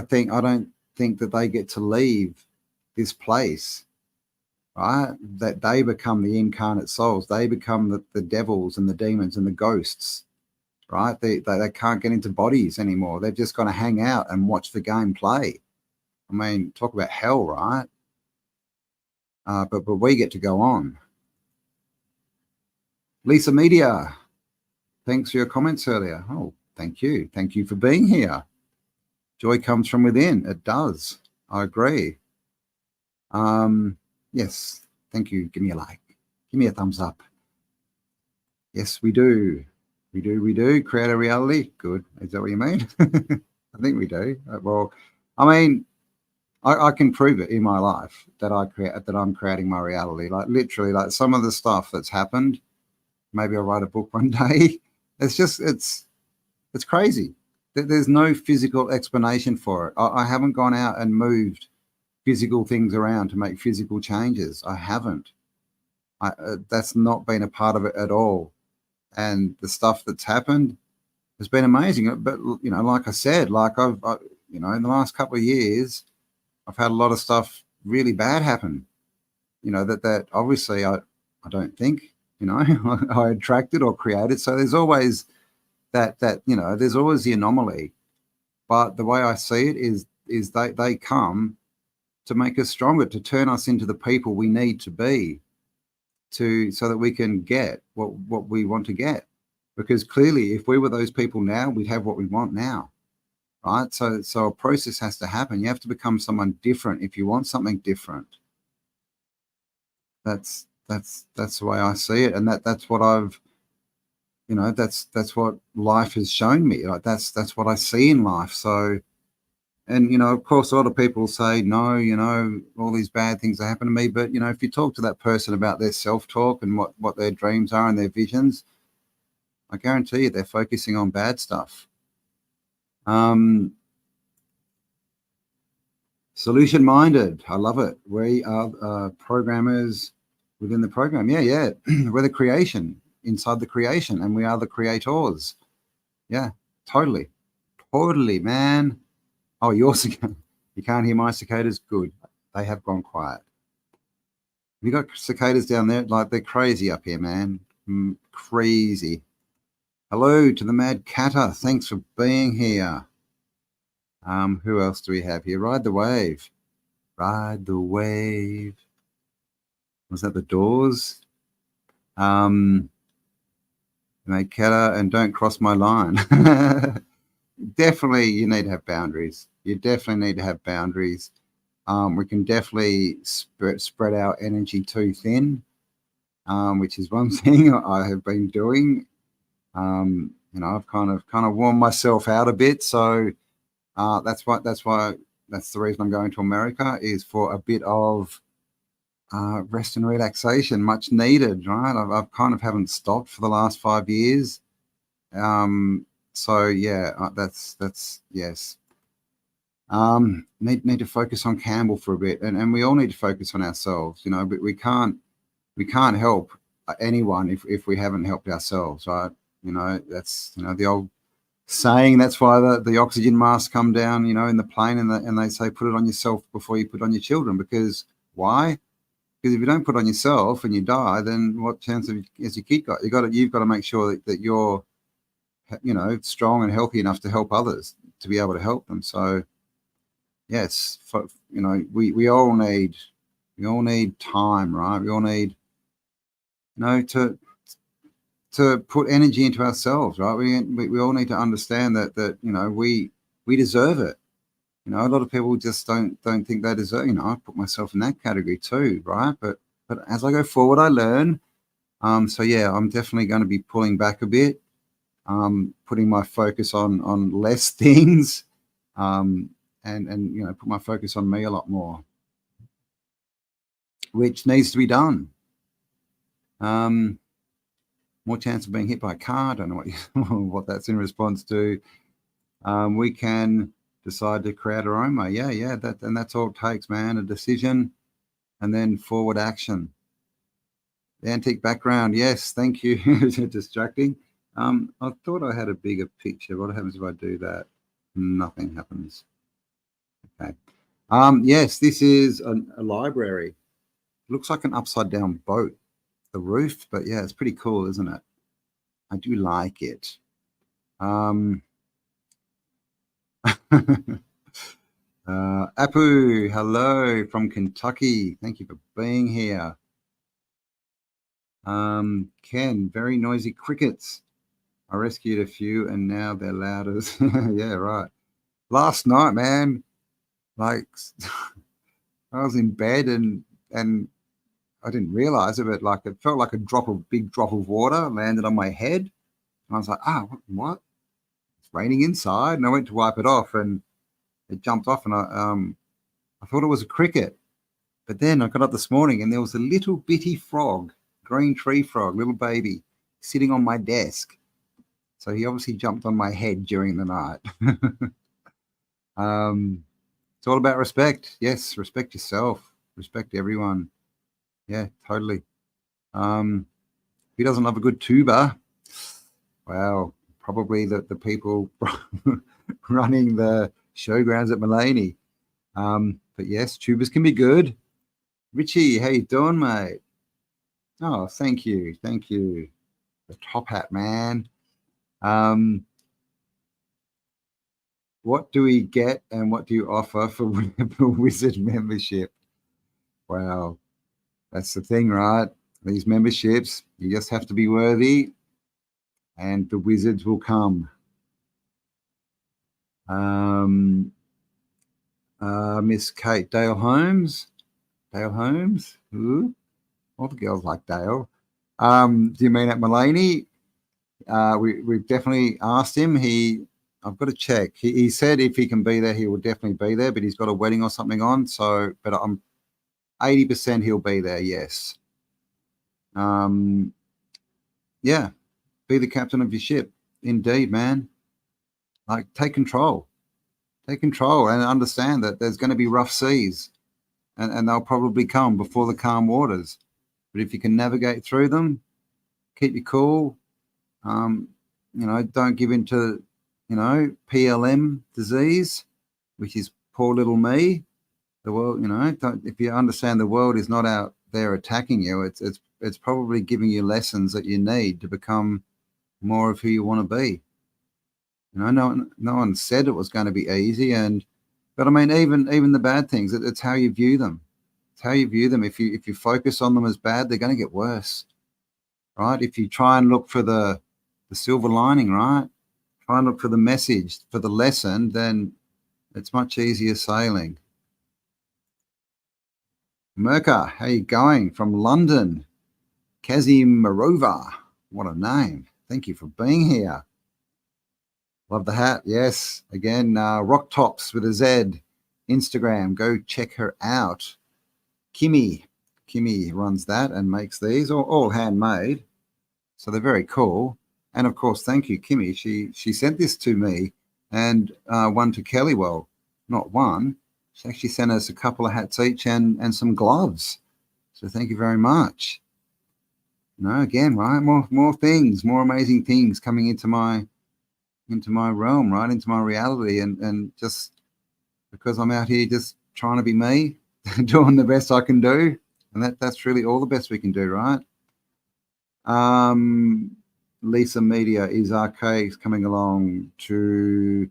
don't think that they get to leave this place. Right, that they become the incarnate souls. They become the devils and the demons and the ghosts. Right, they can't get into bodies anymore. They've just got to hang out and watch the game play. I mean, talk about hell, right? But we get to go on. Lisa Media, thanks for your comments earlier. Oh, thank you for being here. Joy comes from within. It does. I agree. Yes, thank you. Give me a like. Give me a thumbs up. Yes, we do. We do. Create a reality. Good. Is that what you mean? I think we do. Well, I mean, I can prove it in my life that I'm creating my reality. Like literally, like some of the stuff that's happened. Maybe I'll write a book one day. It's crazy. There's no physical explanation for it. I haven't gone out and moved physical things around to make physical changes. I haven't. That's not been a part of it at all. And the stuff that's happened has been amazing. But you know, like I said, like I've you know, in the last couple of years, I've had a lot of stuff really bad happen. You know, that obviously I don't think, you know, I attracted or created. So there's always that you know, there's always the anomaly. But the way I see it is they come to make us stronger, to turn us into the people we need to be, so that we can get what we want to get. Because clearly, if we were those people now, we'd have what we want now. right? So a process has to happen. You have to become someone different if you want something different. That's the way I see it, and that's what I've, you know, that's what life has shown me. Like that's what I see in life. So, and you know, of course, a lot of people say no, you know, all these bad things that happen to me. But you know, if you talk to that person about their self-talk and what their dreams are and their visions, I guarantee you they're focusing on bad stuff. Solution-minded, I love it. We are programmers within the program. Yeah. We're the creation inside the creation, and we are the creators. Yeah, totally, man. Oh, you can't hear my cicadas? Good, they have gone quiet. You got cicadas down there? Like, they're crazy up here, man. Crazy. Hello to the Mad Catter. Thanks for being here. Who else do we have here? Ride the Wave. Ride the Wave. Was that the Doors? Mad Catter, and don't cross my line. Definitely, you need to have boundaries. You definitely need to have boundaries. We can definitely spread our energy too thin, which is one thing I have been doing. You know, I've kind of worn myself out a bit. So that's the reason I'm going to America, is for a bit of rest and relaxation, much needed, right? I've kind of haven't stopped for the last 5 years. So yeah, that's yes. Need to focus on Campbell for a bit, and we all need to focus on ourselves, you know. But we can't help anyone if we haven't helped ourselves, right? You know, that's, you know, the old saying. That's why the oxygen masks come down, you know, in the plane, and they say put it on yourself before you put it on your children. Because why? Because if you don't put it on yourself and you die, then what chance has your kid got? You've got to make sure that you're, you know, strong and healthy enough to help others, to be able to help them. So yes, you know, we all need time, right? We all need, you know, to put energy into ourselves, right? We all need to understand that you know, we deserve it. You know, a lot of people just don't think they deserve. You know, I put myself in that category too, right? But as I go forward, I learn. So yeah, I'm definitely going to be pulling back a bit, putting my focus on less things, and you know, put my focus on me a lot more, which needs to be done. More chance of being hit by a car. I don't know what that's in response to. We can decide to create our own way. Yeah. That's all it takes, man. A decision, and then forward action. The antique background. Yes, thank you. Distracting. I thought I had a bigger picture. What happens if I do that? Nothing happens. Okay. Yes, this is a library. Looks like an upside down boat, the roof, but yeah, it's pretty cool, isn't it? I do like it. Apu, hello from Kentucky. Thank you for being here. Ken, very noisy crickets. I rescued a few and now they're loud as yeah, right. Last night, man, like I was in bed and I didn't realize it, but like it felt like a big drop of water landed on my head. And I was like, what? It's raining inside. And I went to wipe it off and it jumped off, and I thought it was a cricket. But then I got up this morning and there was a little bitty frog, green tree frog, little baby, sitting on my desk. So he obviously jumped on my head during the night. It's all about respect. Yes, respect yourself, respect everyone. Yeah, totally. Who doesn't love a good tuba? Wow, probably the people running the showgrounds at Mulaney. But yes, tubas can be good. Richie, how you doing, mate? Oh, thank you. The top hat, man. What do we get and what do you offer for Wizard membership? Wow, that's the thing, right? These memberships, you just have to be worthy and the wizards will come. Miss Kate Dale Holmes. Ooh, all the girls like Dale. Do you mean at Mulaney? We've definitely asked him. I've got to check. He said if he can be there, he will definitely be there, but he's got a wedding or something on. So, but I'm 80% he'll be there. Yes. Yeah. Be the captain of your ship. Indeed, man. Like take control and understand that there's going to be rough seas and they'll probably come before the calm waters. But if you can navigate through them, keep you cool, don't give in to, PLM disease, which is poor little me. The world, if you understand the world is not out there attacking you, it's probably giving you lessons that you need to become more of who you want to be. No one said it was going to be easy, but I mean, even the bad things, it's how you view them. It's how you view them. If you focus on them as bad, they're going to get worse, right? If you try and look for the silver lining, right? Try and look for the message, for the lesson, then it's much easier sailing. Merka, how you going? From London. Kazimirova, what a name. Thank you for being here. Love the hat. Yes. Again, Rock Tops with a Z. Instagram. Go check her out. Kimmy runs that and makes these, all handmade. So they're very cool. And of course, thank you, Kimmy. She sent this to me and one to Kelly. Well, not one. She actually sent us a couple of hats each and some gloves. So thank you very much. Again, right? More things, more amazing things coming into my realm, right? Into my reality. And just because I'm out here just trying to be me, doing the best I can do. And that's really all the best we can do, right? Lisa Media, is RK coming along to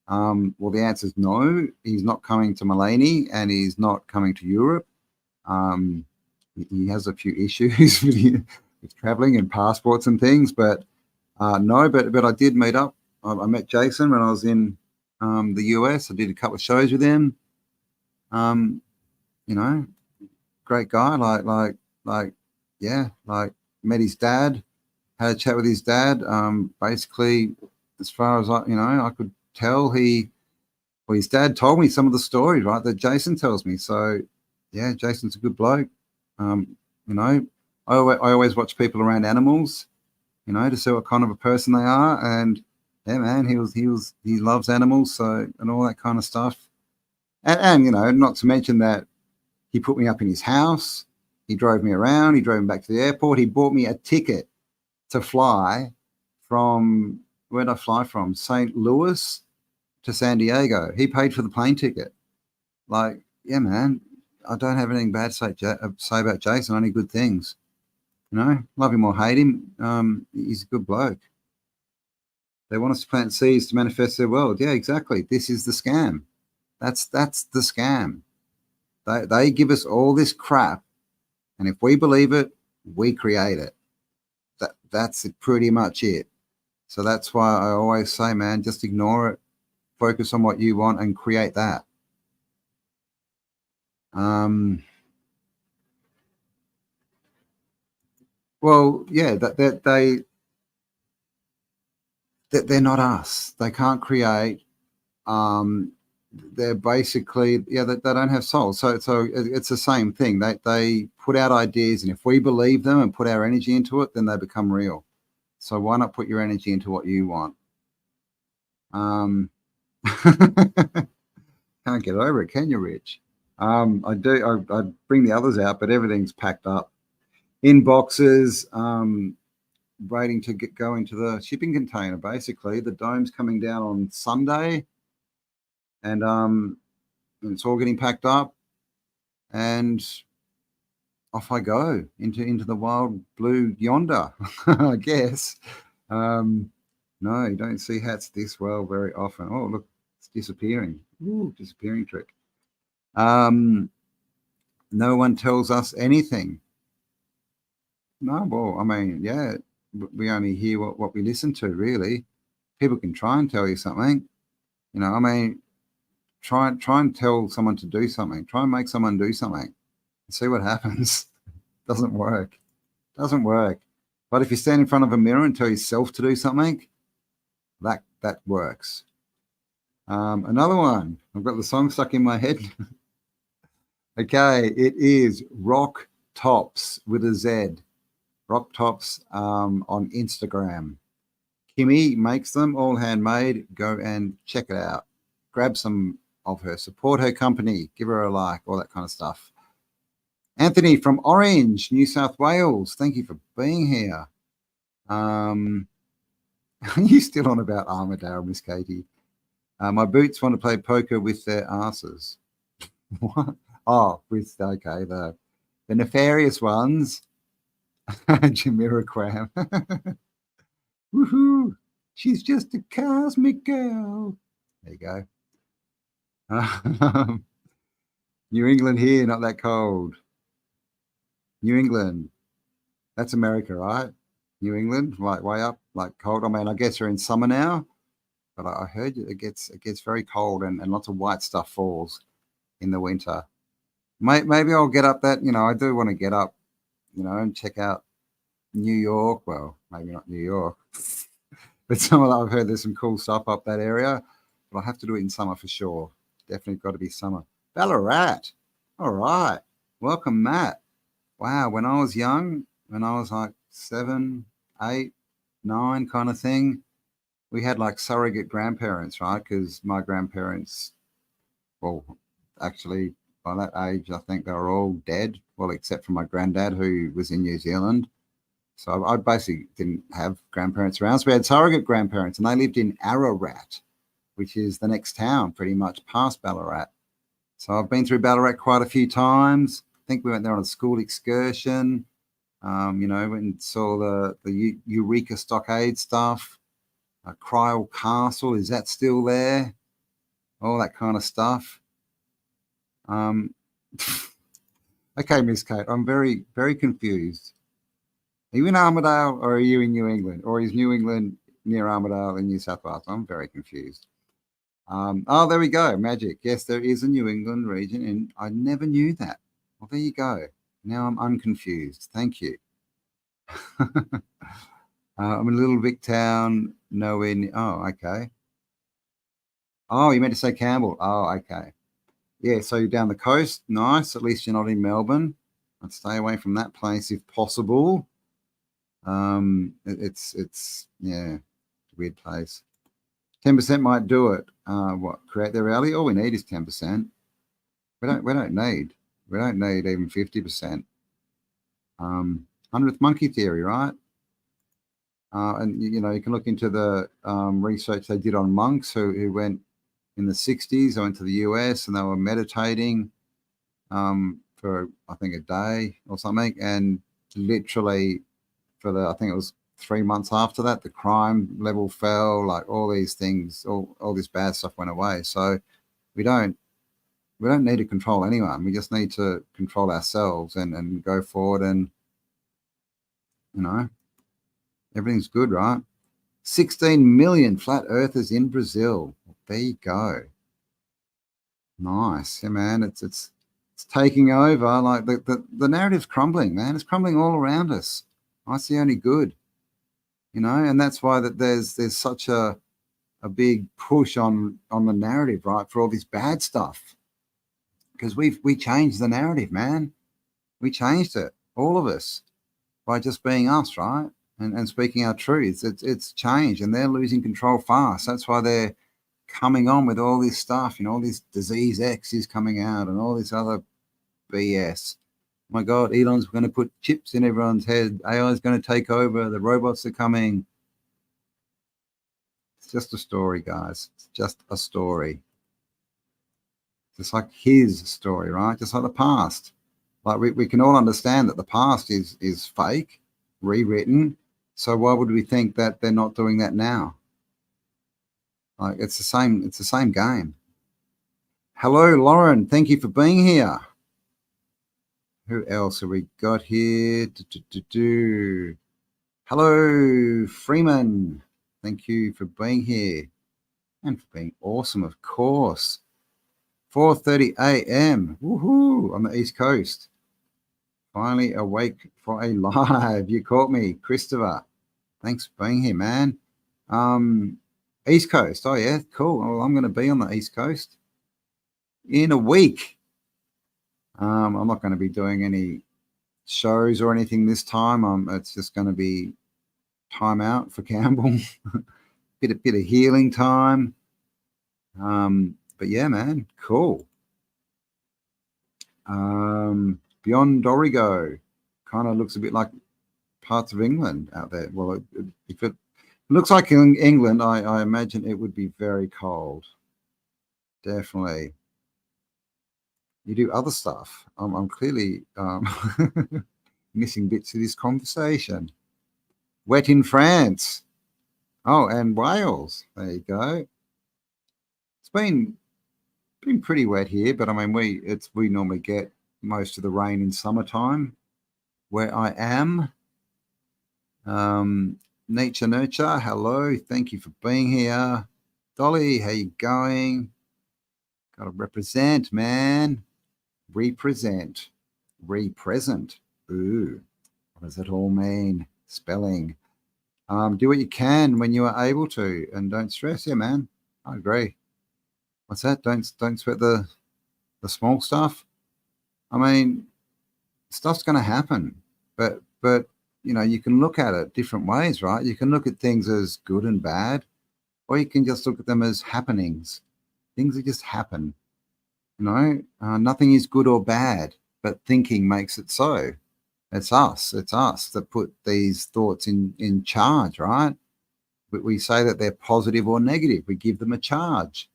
well, the answer is no. He's not coming to Mulaney and he's not coming to Europe. He has a few issues with traveling and passports and things, but no, but I did meet up. I met Jason when I was in the US. I did a couple of shows with him. Great guy. Met his dad, had a chat with his dad. Basically, as far as I could tell, his dad told me some of the stories, right, that Jason tells me. So, yeah, Jason's a good bloke. I always watch people around animals, to see what kind of a person they are. And yeah, man, he loves animals, so, and all that kind of stuff. And not to mention that he put me up in his house. He drove me around. He drove me back to the airport. He bought me a ticket to fly from, where'd I fly from? St. Louis to San Diego. He paid for the plane ticket. Like, yeah, man, I don't have anything bad to say about Jason, only good things. Love him or hate him. He's a good bloke. They want us to plant seeds to manifest their world. Yeah, exactly. This is the scam. That's the scam. They give us all this crap, and if we believe it, we create it. That's pretty much it. So that's why I always say, man, just ignore it. Focus on what you want and create that. Well, yeah, they're not us. They can't create. They're basically, yeah, they don't have souls. So it's the same thing. They put out ideas, and if we believe them and put our energy into it, then they become real. So why not put your energy into what you want? Can't get over it, can you, Rich? I do. I bring the others out, but everything's packed up in boxes, waiting to go into the shipping container. Basically, the dome's coming down on Sunday, and it's all getting packed up, and off I go into the wild blue yonder. I guess. No, you don't see hats this well very often. Oh, look, it's disappearing. Ooh, disappearing trick. No one tells us anything. No, well, I mean, yeah, we only hear what we listen to, really. People can try and tell you something, You know, I mean, try and tell someone to do something. Try and make someone do something and see what happens. Doesn't work. Doesn't work. But if you stand in front of a mirror and tell yourself to do something, that works. Another one. I've got the song stuck in my head. Okay, it is Rock Tops with a Z. Rock Tops on Instagram. Kimmy makes them, all handmade. Go and check it out. Grab some of her. Support her company. Give her a like, all that kind of stuff. Anthony from Orange, New South Wales. Thank you for being here. Are you still on about Armadale, Miss Katie? My boots want to play poker with their asses. What? Oh, okay, the nefarious ones. Jamiroquai. Woohoo! She's just a cosmic girl. There you go. New England here, not that cold. New England. That's America, right? New England, like way up, like cold. I mean, I guess we're in summer now, but I heard it gets very cold and lots of white stuff falls in the winter. Maybe I'll get up that, I do want to get up, and check out New York. Well, maybe not New York, but I've heard there's some cool stuff up that area, but I'll have to do it in summer for sure. Definitely got to be summer. Ballarat. All right. Welcome, Matt. Wow. When I was young, when I was like 7, 8, 9 kind of thing, we had like surrogate grandparents, right? Because my grandparents, well, actually, by that age, I think they were all dead. Well, except for my granddad, who was in New Zealand. So I basically didn't have grandparents around. So we had surrogate grandparents, and they lived in Ararat, which is the next town, pretty much past Ballarat. So I've been through Ballarat quite a few times. I think we went there on a school excursion. Went and saw the Eureka Stockade stuff. Cryal Castle, is that still there? All that kind of stuff. Okay, Miss Kate, I'm very, very confused. Are you in Armadale or are you in New England? Or is New England near Armadale in New South Wales? I'm very confused. Oh, there we go. Magic. Yes, there is a New England region, and I never knew that. Well, there you go. Now I'm unconfused. Thank you. I'm in a little Vic town, nowhere near. Oh, okay. Oh, you meant to say Campbell. Oh, okay. Yeah, so you're down the coast. Nice. At least you're not in Melbourne. I'd stay away from that place if possible. It's a weird place. 10% might do it. What, create the reality? All we need is 10%. We don't need even 50%. 100th monkey theory, right? And you can look into the research they did on monks who went in the 60s. They went to the US and they were meditating for I think a day or something, and literally I think it was 3 months after that, the crime level fell, like all these things, all this bad stuff went away. So we don't need to control anyone. We just need to control ourselves and go forward, and everything's good, right? 16 million flat earthers in Brazil. There you go. Nice. Yeah, man, it's taking over. Like the narrative's crumbling, man. It's crumbling all around us. That's the only good. And that's why that there's such a big push on the narrative, right, for all this bad stuff. Because we changed the narrative, man. We changed it, all of us, by just being us, right? And speaking our truths. It's changed, and they're losing control fast. That's why they're coming on with all this stuff, all this disease X is coming out and all this other BS. My God, Elon's going to put chips in everyone's head. AI is going to take over. The robots are coming. It's just a story, guys. It's just a story. Just like his story, right? Just like the past. Like we can all understand that the past is fake, rewritten. So why would we think that they're not doing that now? Like it's the same game. Hello, Lauren. Thank you for being here. Who else have we got here? Hello, Freeman. Thank you for being here. and for being awesome, of course. 4:30 a.m. Woohoo! On the East Coast. Finally awake for a live. You caught me, Christopher. Thanks for being here, man. East Coast. Oh, yeah, cool. Well, I'm going to be on the East Coast in a week. I'm not going to be doing any shows or anything this time. It's just going to be time out for Campbell. bit of healing time. But yeah, man, cool. Beyond Origo, kind of looks a bit like parts of England out there. Well, if it looks like in England, I imagine it would be very cold. Definitely. You do other stuff. I'm clearly missing bits of this conversation. Wet in France. Oh, and Wales. There you go. It's been pretty wet here, but I mean we normally get most of the rain in summertime where I am. Nature Nurture, hello, thank you for being here. Dolly, how you going? Gotta represent, man. Represent. Represent. Ooh, what does it all mean? Spelling. Do what you can when you are able to, and don't stress. Yeah, man, I agree. What's that? Don't sweat the small stuff. I mean, stuff's going to happen, but you know, you can look at it different ways, right? You can look at things as good and bad, or you can just look at them as happenings. Things that just happen. You know, nothing is good or bad, but thinking makes it so. It's us that put these thoughts in charge, right? We say that they're positive or negative. We give them a charge.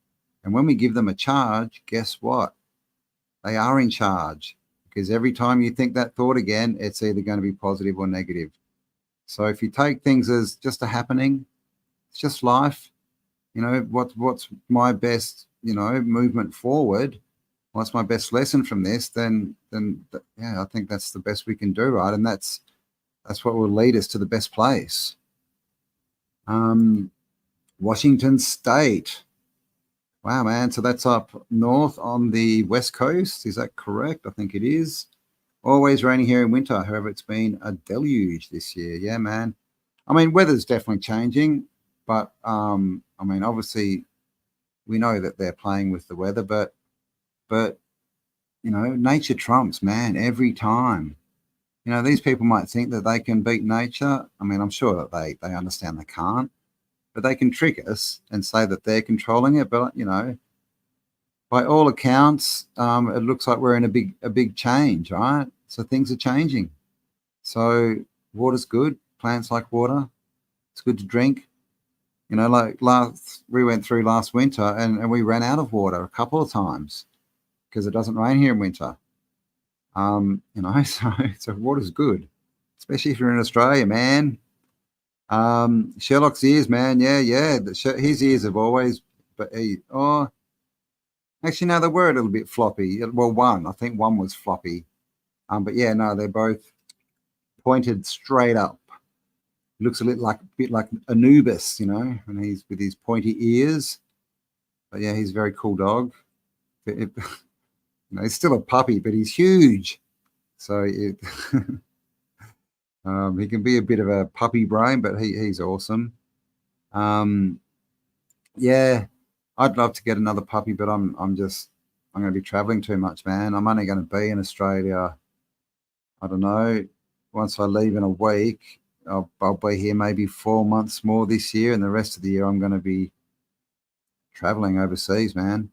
And when we give them a charge, guess what? They are in charge, because every time you think that thought again, it's either going to be positive or negative. So if you take things as just a happening, it's just life. You know, what's my best, you know, movement forward? What's my best lesson from this? Then yeah, I think that's the best we can do, right? And that's what will lead us to the best place. Washington State. Wow, man. So that's up north on the west coast. Is that correct? I think it is. Always raining here in winter. However, it's been a deluge this year. Yeah, man. I mean, weather's definitely changing, but I mean, obviously, we know that they're playing with the weather, but you know, nature trumps, man, every time. You know, these people might think that they can beat nature. I mean, I'm sure that they understand they can't, but they can trick us and say that they're controlling it. But you know, by all accounts, it looks like we're in a big change, right? So things are changing. So water's good. Plants like water. It's good to drink. You know, like we went through last winter and we ran out of water a couple of times because it doesn't rain here in winter. You know, so water's good, especially if you're in Australia, man. Sherlock's ears, man. Yeah. His ears have always, actually, no, they were a little bit floppy. Well, I think one was floppy. But yeah, no, they're both pointed straight up. Looks a bit like Anubis, you know, and he's with his pointy ears. But yeah, he's a very cool dog. You know, he's still a puppy, but he's huge. So he can be a bit of a puppy brain, but he's awesome. Yeah, I'd love to get another puppy, but I'm going to be traveling too much, man. I'm only going to be in Australia, I don't know, once I leave in a week. I'll be here maybe 4 months more this year, and the rest of the year I'm going to be traveling overseas, man.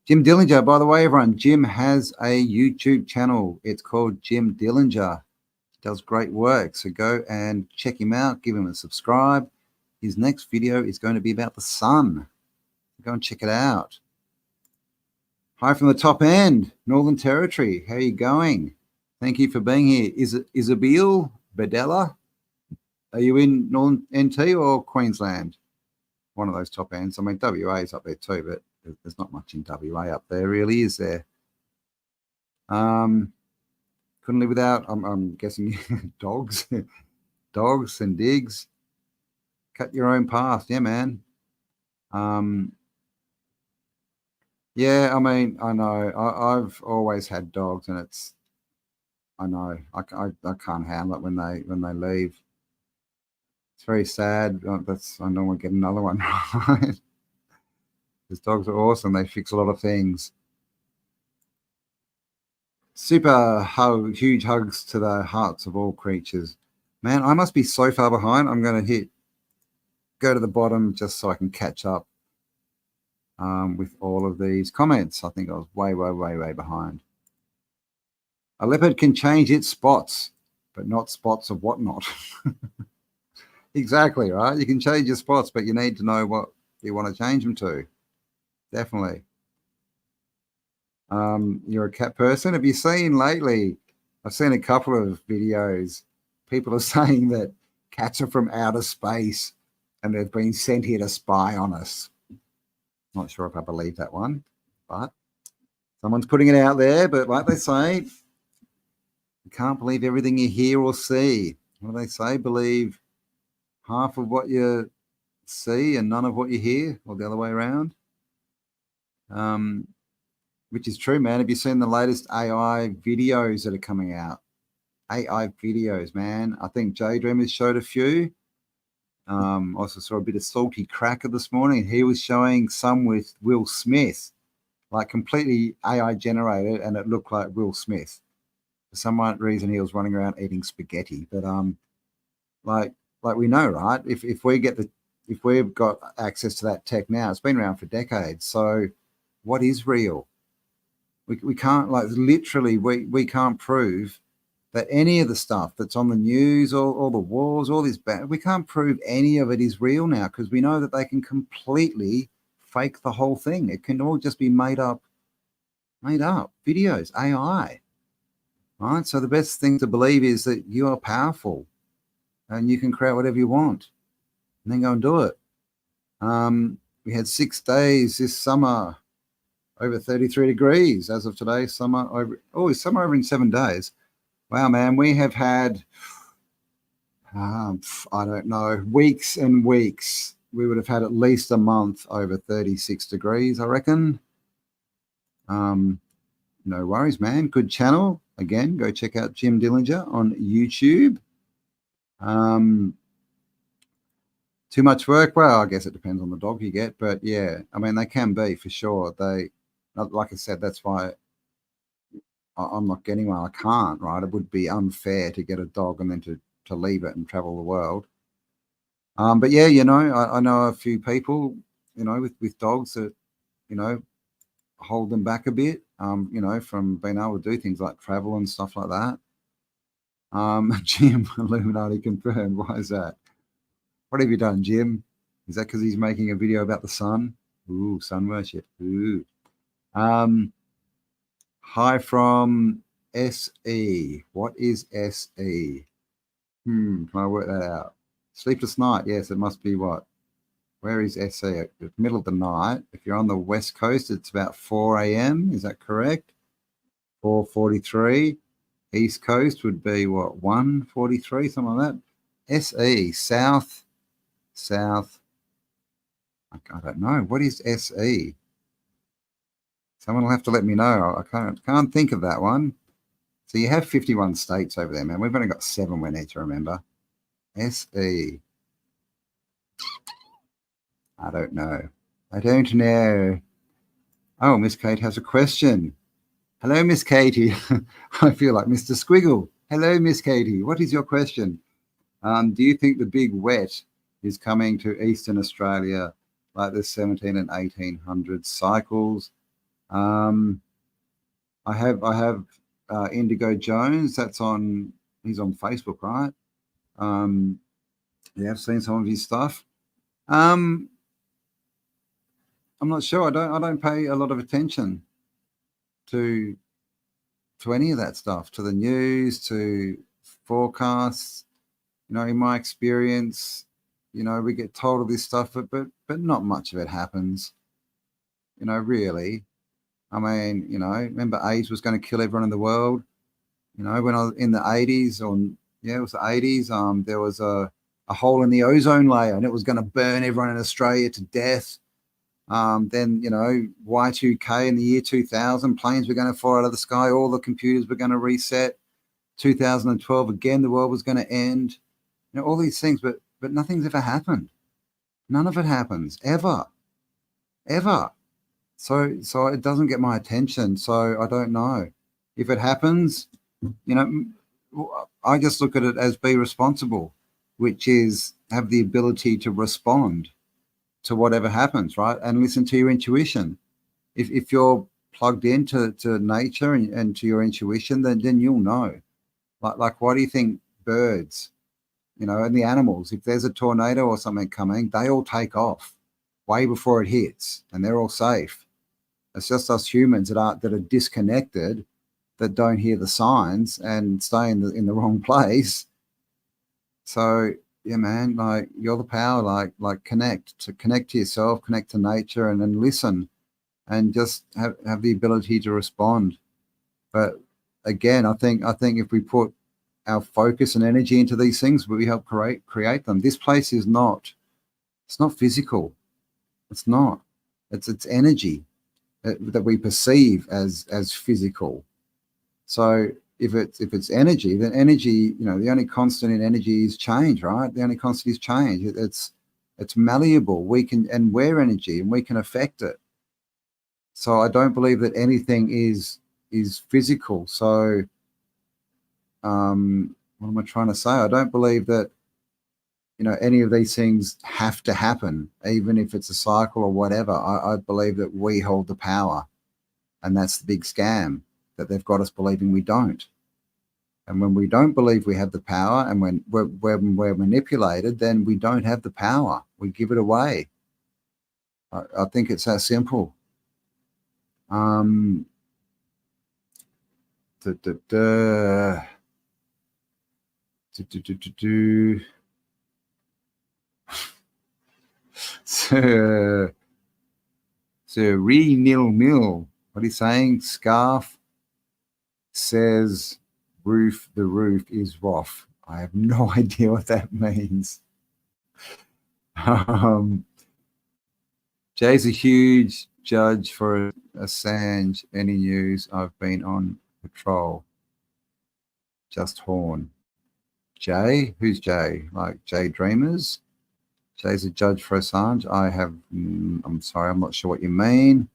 Jim Dillinger, by the way, everyone, Jim has a YouTube channel. It's called Jim Dillinger. He does great work, so go and check him out. Give him a subscribe. His next video is going to be about the sun. Go and check it out. Hi from the top end, Northern Territory. How are you going? Thank you for being here. Is it Isabel Bedella? Are you in Northern NT or Queensland? One of those top ends. I mean, WA is up there too, but there's not much in WA up there, really, is there? Couldn't live without, I'm guessing, dogs. Dogs and digs. Cut your own path. Yeah, man. Yeah, I mean, I know. I've always had dogs, and I know I can't handle it when they leave. It's very sad. I normally get another one, right? Because dogs are awesome. They fix a lot of things. Huge hugs to the hearts of all creatures. Man, I must be so far behind. I'm going to go to the bottom just so I can catch up with all of these comments. I think I was way behind. A leopard can change its spots, but not spots of whatnot. Exactly, right? You can change your spots, but you need to know what you want to change them to. Definitely. You're a cat person. Have you seen lately? I've seen a couple of videos. People are saying that cats are from outer space and they've been sent here to spy on us. Not sure if I believe that one, but someone's putting it out there. But like they say, you can't believe everything you hear or see. What do they say? Believe half of what you see and none of what you hear, or the other way around. Which is true, man. Have you seen the latest AI videos that are coming out? AI videos, man. I think Jay Dreamers showed a few. Also saw a bit of Salty Cracker this morning. He was showing some with Will Smith, like completely AI generated, and it looked like Will Smith. For some reason, he was running around eating spaghetti. But like we know, right? If we've got access to that tech now, it's been around for decades. So what is real? We can't, like, literally we can't prove that any of the stuff that's on the news, all the wars, all this we can't prove any of it is real now, because we know that they can completely fake the whole thing. It can all just be made up videos, AI, right? So the best thing to believe is that you are powerful and you can create whatever you want, and then go and do it. We had 6 days this summer over 33 degrees as of today. It's summer over in 7 days. Wow, man, we have had, I don't know, weeks and weeks. We would have had at least a month over 36 degrees, I reckon. No worries, man. Good channel. Again, go check out Jim Dillinger on YouTube. Too much work? Well, I guess it depends on the dog you get, but yeah, I mean, they can be for sure. Like I said, that's why I'm not getting one. I can't, right? It would be unfair to get a dog and then to leave it and travel the world. But yeah, I know a few people, with dogs that, hold them back a bit, from being able to do things like travel and stuff like that. Jim, Illuminati confirmed. Why is that? What have you done, Jim? Is that because he's making a video about the sun? Ooh, sun worship. Ooh. Hi from SE. What is SE? Can I work that out? Sleepless night. Yes, it must be what? Where is SE? At the middle of the night. If you're on the West Coast, it's about 4 a.m. Is that correct? 4:43. East Coast would be what? 1:43, something like that. SE, South. I don't know. What is SE? Someone will have to let me know. I can't think of that one. So you have 51 states over there, man. We've only got 7 we need to remember. SE. I don't know. Oh, Miss Kate has a question. Hello, Miss Katie. I feel like Mr. Squiggle. Hello, Miss Katie. What is your question? Do you think the big wet is coming to Eastern Australia like the 17 and 1800 cycles? I have Indigo Jones. He's on Facebook, right? Yeah, I've seen some of his stuff. I'm not sure. I don't pay a lot of attention to any of that stuff, to the news, to forecasts. In my experience, we get told of this stuff, but not much of it happens. Really. I mean, remember AIDS was going to kill everyone in the world. When I was in the 80s, it was the 80s. There was a hole in the ozone layer, and it was going to burn everyone in Australia to death. Then, you know, Y2K in the year 2000, planes were going to fall out of the sky, all the computers were going to reset. 2012, again, the world was going to end. You know, all these things, but nothing's ever happened. None of it happens, ever. So it doesn't get my attention. So I don't know. If it happens, you know, I just look at it as be responsible, which is have the ability to respond to whatever happens, right? And listen to your intuition. If you're plugged into nature and to your intuition, then you'll know. Like why do you think birds, you know, and the animals, if there's a tornado or something coming, they all take off way before it hits and they're all safe. It's just us humans that are disconnected, that don't hear the signs and stay in the wrong place. So yeah, man, like you're the power, like connect to yourself, connect to nature, and then listen and just have the ability to respond. But again, I think if we put our focus and energy into these things, we help create them. This place is not, it's not physical. It's not. It's energy that we perceive as physical. So if it's energy, then energy, you know, the only constant in energy is change, right? The only constant is change. It's malleable. We can, and we're energy, and we can affect it. So I don't believe that anything is physical. So what am I trying to say? I don't believe that, you know, any of these things have to happen, even if it's a cycle or whatever. I believe that we hold the power, and that's the big scam, that they've got us believing we don't. And when we don't believe we have the power, and when we're manipulated, then we don't have the power. We give it away. I think it's that simple. So re-nil-nil. What are you saying? Scarf says roof, the roof is rough. I have no idea what that means. Jay's a huge judge for Assange. Any news? I've been on patrol. Just Horn. Jay? Who's Jay? Like Jay Dreamers? Jay's a judge for Assange. I have, I'm sorry, I'm not sure what you mean.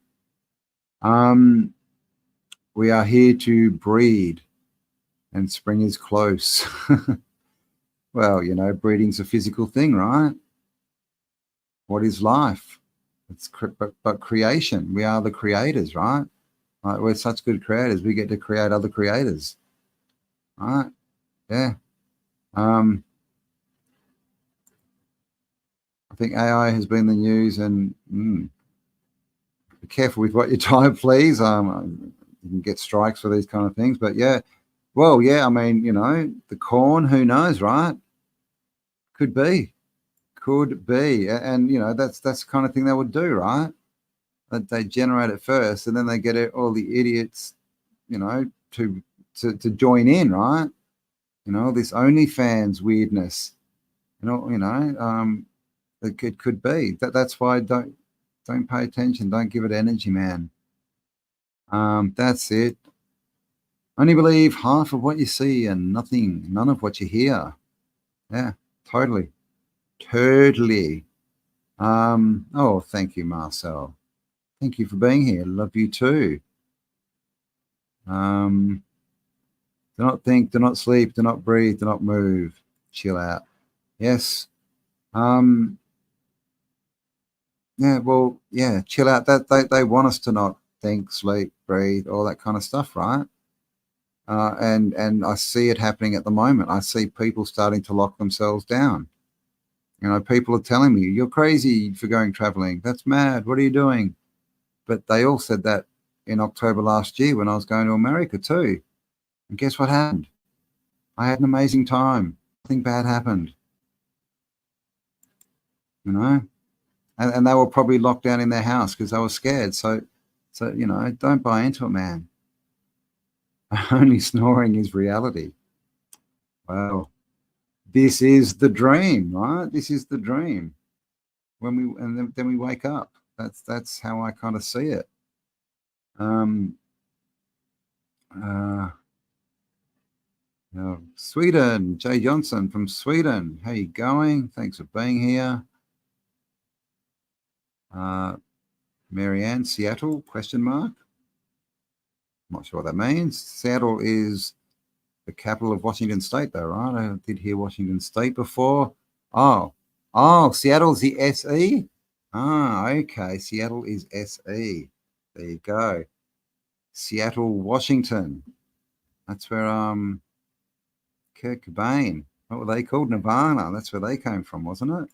We are here to breed, and spring is close. Well, you know, breeding's a physical thing, right? What is life? It's but creation. We are the creators, right? Like, we're such good creators. We get to create other creators, right? Yeah. I think AI has been the news, and be careful with what you type, please. You can get strikes for these kind of things, but yeah. Well, yeah, I mean, you know, the corn, who knows, right? Could be. And you know, that's the kind of thing they would do, right? That they generate it first, and then they get all the idiots, you know, to join in, right? You know, this OnlyFans weirdness, it could be that's why don't pay attention, don't give it energy, man. That's it. Only believe half of what you see and none of what you hear. Yeah, totally. Oh, thank you, Marcel. Thank you for being here. Love you too. Do not think, do not sleep, do not breathe, do not move. Chill out. Yes. Yeah, well, yeah, chill out. That they want us to not think, sleep, breathe, all that kind of stuff, right? And I see it happening at the moment. I see people starting to lock themselves down. You know, people are telling me, you're crazy for going traveling. That's mad. What are you doing? But they all said that in October last year when I was going to America too. And guess what happened? I had an amazing time. Nothing bad happened. You know? And they were probably locked down in their house because they were scared. So, you know, don't buy into it, man. Only snoring is reality. Well, this is the dream, right? This is the dream. Then we wake up. That's how I kind of see it. Sweden, Jay Johnson from Sweden. How you going? Thanks for being here. Marianne, Seattle, question mark. Not sure what that means. Seattle is the capital of Washington State, though, right? I did hear Washington State before. Oh, Seattle's the SE? Okay. Seattle is SE. There you go. Seattle, Washington. That's where Kurt Cobain, what were they called? Nirvana. That's where they came from, wasn't it?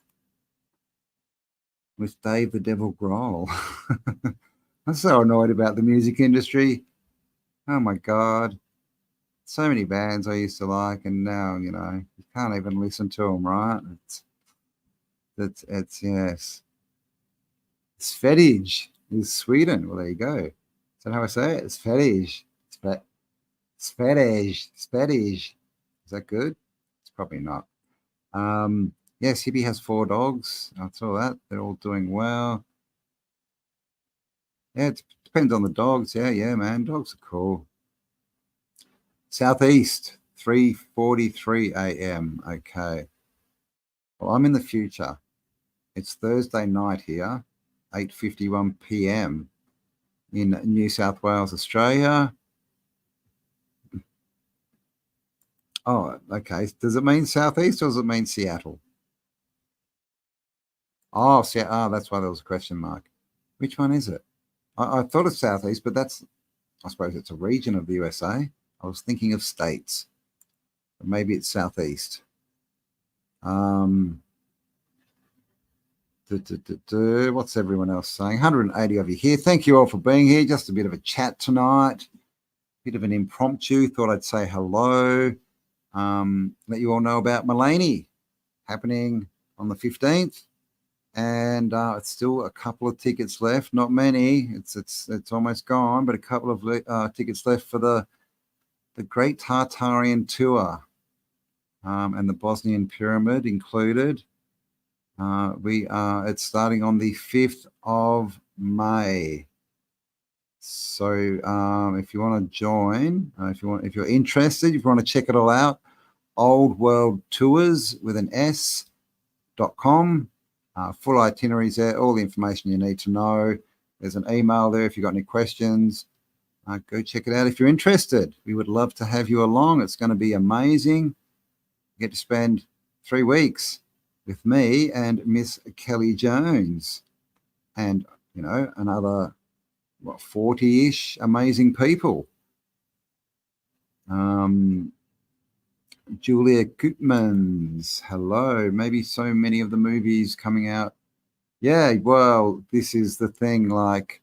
With Dave the Devil Grohl. I'm so annoyed about the music industry. Oh my God. So many bands I used to like, and now, you can't even listen to them, right? It's yes. Svedig is Sweden. Well, there you go. Is that how I say it? Svedig. Svedig. Is that good? It's probably not. Yes, Hippie has 4 dogs. I saw that. They're all doing well. Yeah, it depends on the dogs. Yeah, man. Dogs are cool. Southeast, 3:43 a.m. Okay. Well, I'm in the future. It's Thursday night here, 8:51 p.m. in New South Wales, Australia. Oh, okay. Does it mean Southeast or does it mean Seattle? Oh, that's why there was a question mark. Which one is it? I thought it's Southeast, but I suppose it's a region of the USA. I was thinking of states. But maybe it's Southeast. What's everyone else saying? 180 of you here. Thank you all for being here. Just a bit of a chat tonight. Bit of an impromptu. Thought I'd say hello. Let you all know about Mulaney happening on the 15th. And it's still a couple of tickets left. Not many. It's almost gone, but a couple of tickets left for the Great Tartarian Tour, and the Bosnian Pyramid included. It's starting on the 5th of May. So if you want to join, if you're interested, if you want to check it all out, Old World Tours with an S.com. Full itineraries there, all the information you need to know. There's an email there if you've got any questions. Go check it out if you're interested. We would love to have you along. It's going to be amazing. You get to spend 3 weeks with me and Miss Kelly Jones and, another, 40-ish amazing people. Julia Koopmans, hello. Maybe so many of the movies coming out. Yeah, well, this is the thing, like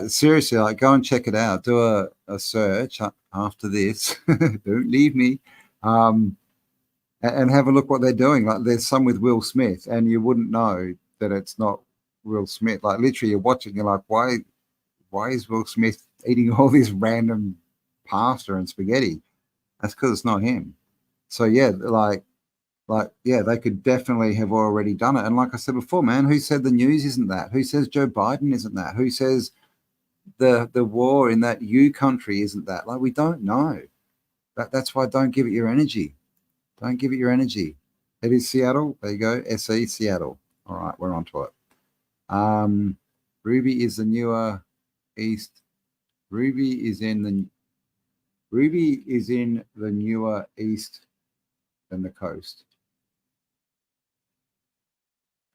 seriously, like go and check it out. Do a search after this. Don't leave me. And have a look what they're doing. Like there's some with Will Smith, and you wouldn't know that it's not Will Smith. Like literally you're watching, you're like, why is Will Smith eating all this random pasta and spaghetti? That's because it's not him. So yeah, they could definitely have already done it. And like I said before, man, who said the news isn't that? Who says Joe Biden isn't that? Who says the war in that country isn't that? Like we don't know. That's why don't give it your energy. Don't give it your energy. It is Seattle. There you go. SE Seattle. All right, we're on to it. Ruby is the newer east. Ruby is in the newer east than the coast.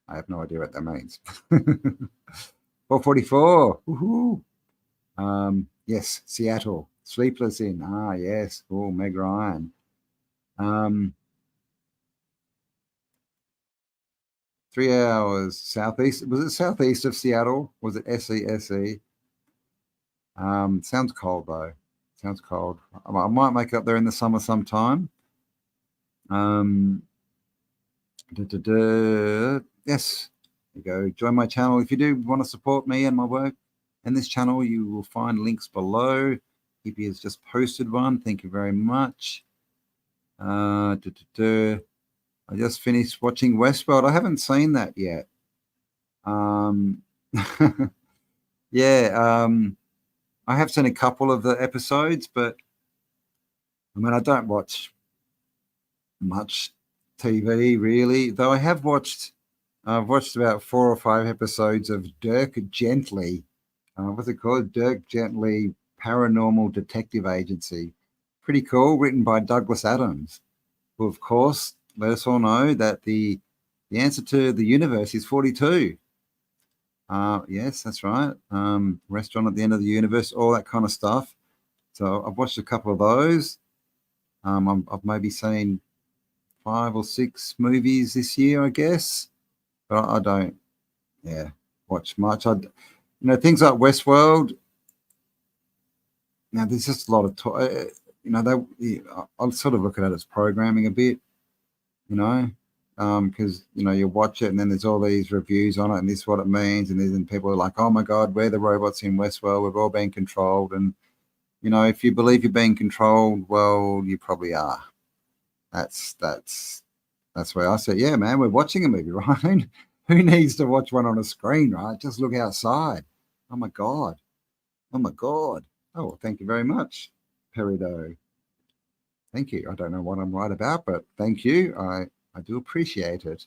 I have no idea what that means. 444. Woohoo. Yes, Seattle. Sleepless in. Yes. Oh, Meg Ryan. 3 hours southeast. Was it southeast of Seattle? Was it SESE? Sounds cold though. Sounds cold. I might make it up there in the summer sometime. Yes, there you go. Join my channel. If you do want to support me and my work and this channel, you will find links below. Hippie has just posted one. Thank you very much. I just finished watching Westworld. I haven't seen that yet. Um, yeah, I have seen a couple of the episodes, but I mean, I don't watch much TV really, though I've watched about 4 or 5 episodes of Dirk Gently. What's it called? Dirk Gently Paranormal Detective Agency. Pretty cool, written by Douglas Adams, who, of course, let us all know that the answer to the universe is 42. Yes, that's right. Restaurant at the end of the universe, all that kind of stuff. So I've watched a couple of those. I've maybe seen 5 or 6 movies this year, I guess, but I don't, watch much. Things like Westworld. Now, there's just a lot of talk. I'll sort of look at it as programming a bit, because you watch it and then there's all these reviews on it and this is what it means, and then people are like, oh my god, we're the robots in Westworld, we've all been controlled. And if you believe you're being controlled, well, you probably are. That's where I say, yeah, man, we're watching a movie, right? Who needs to watch one on a screen, right? Just look outside. Oh my god. Oh, well, thank you very much, Peridot. Thank you. I don't know what I'm right about, but thank you. I do appreciate it.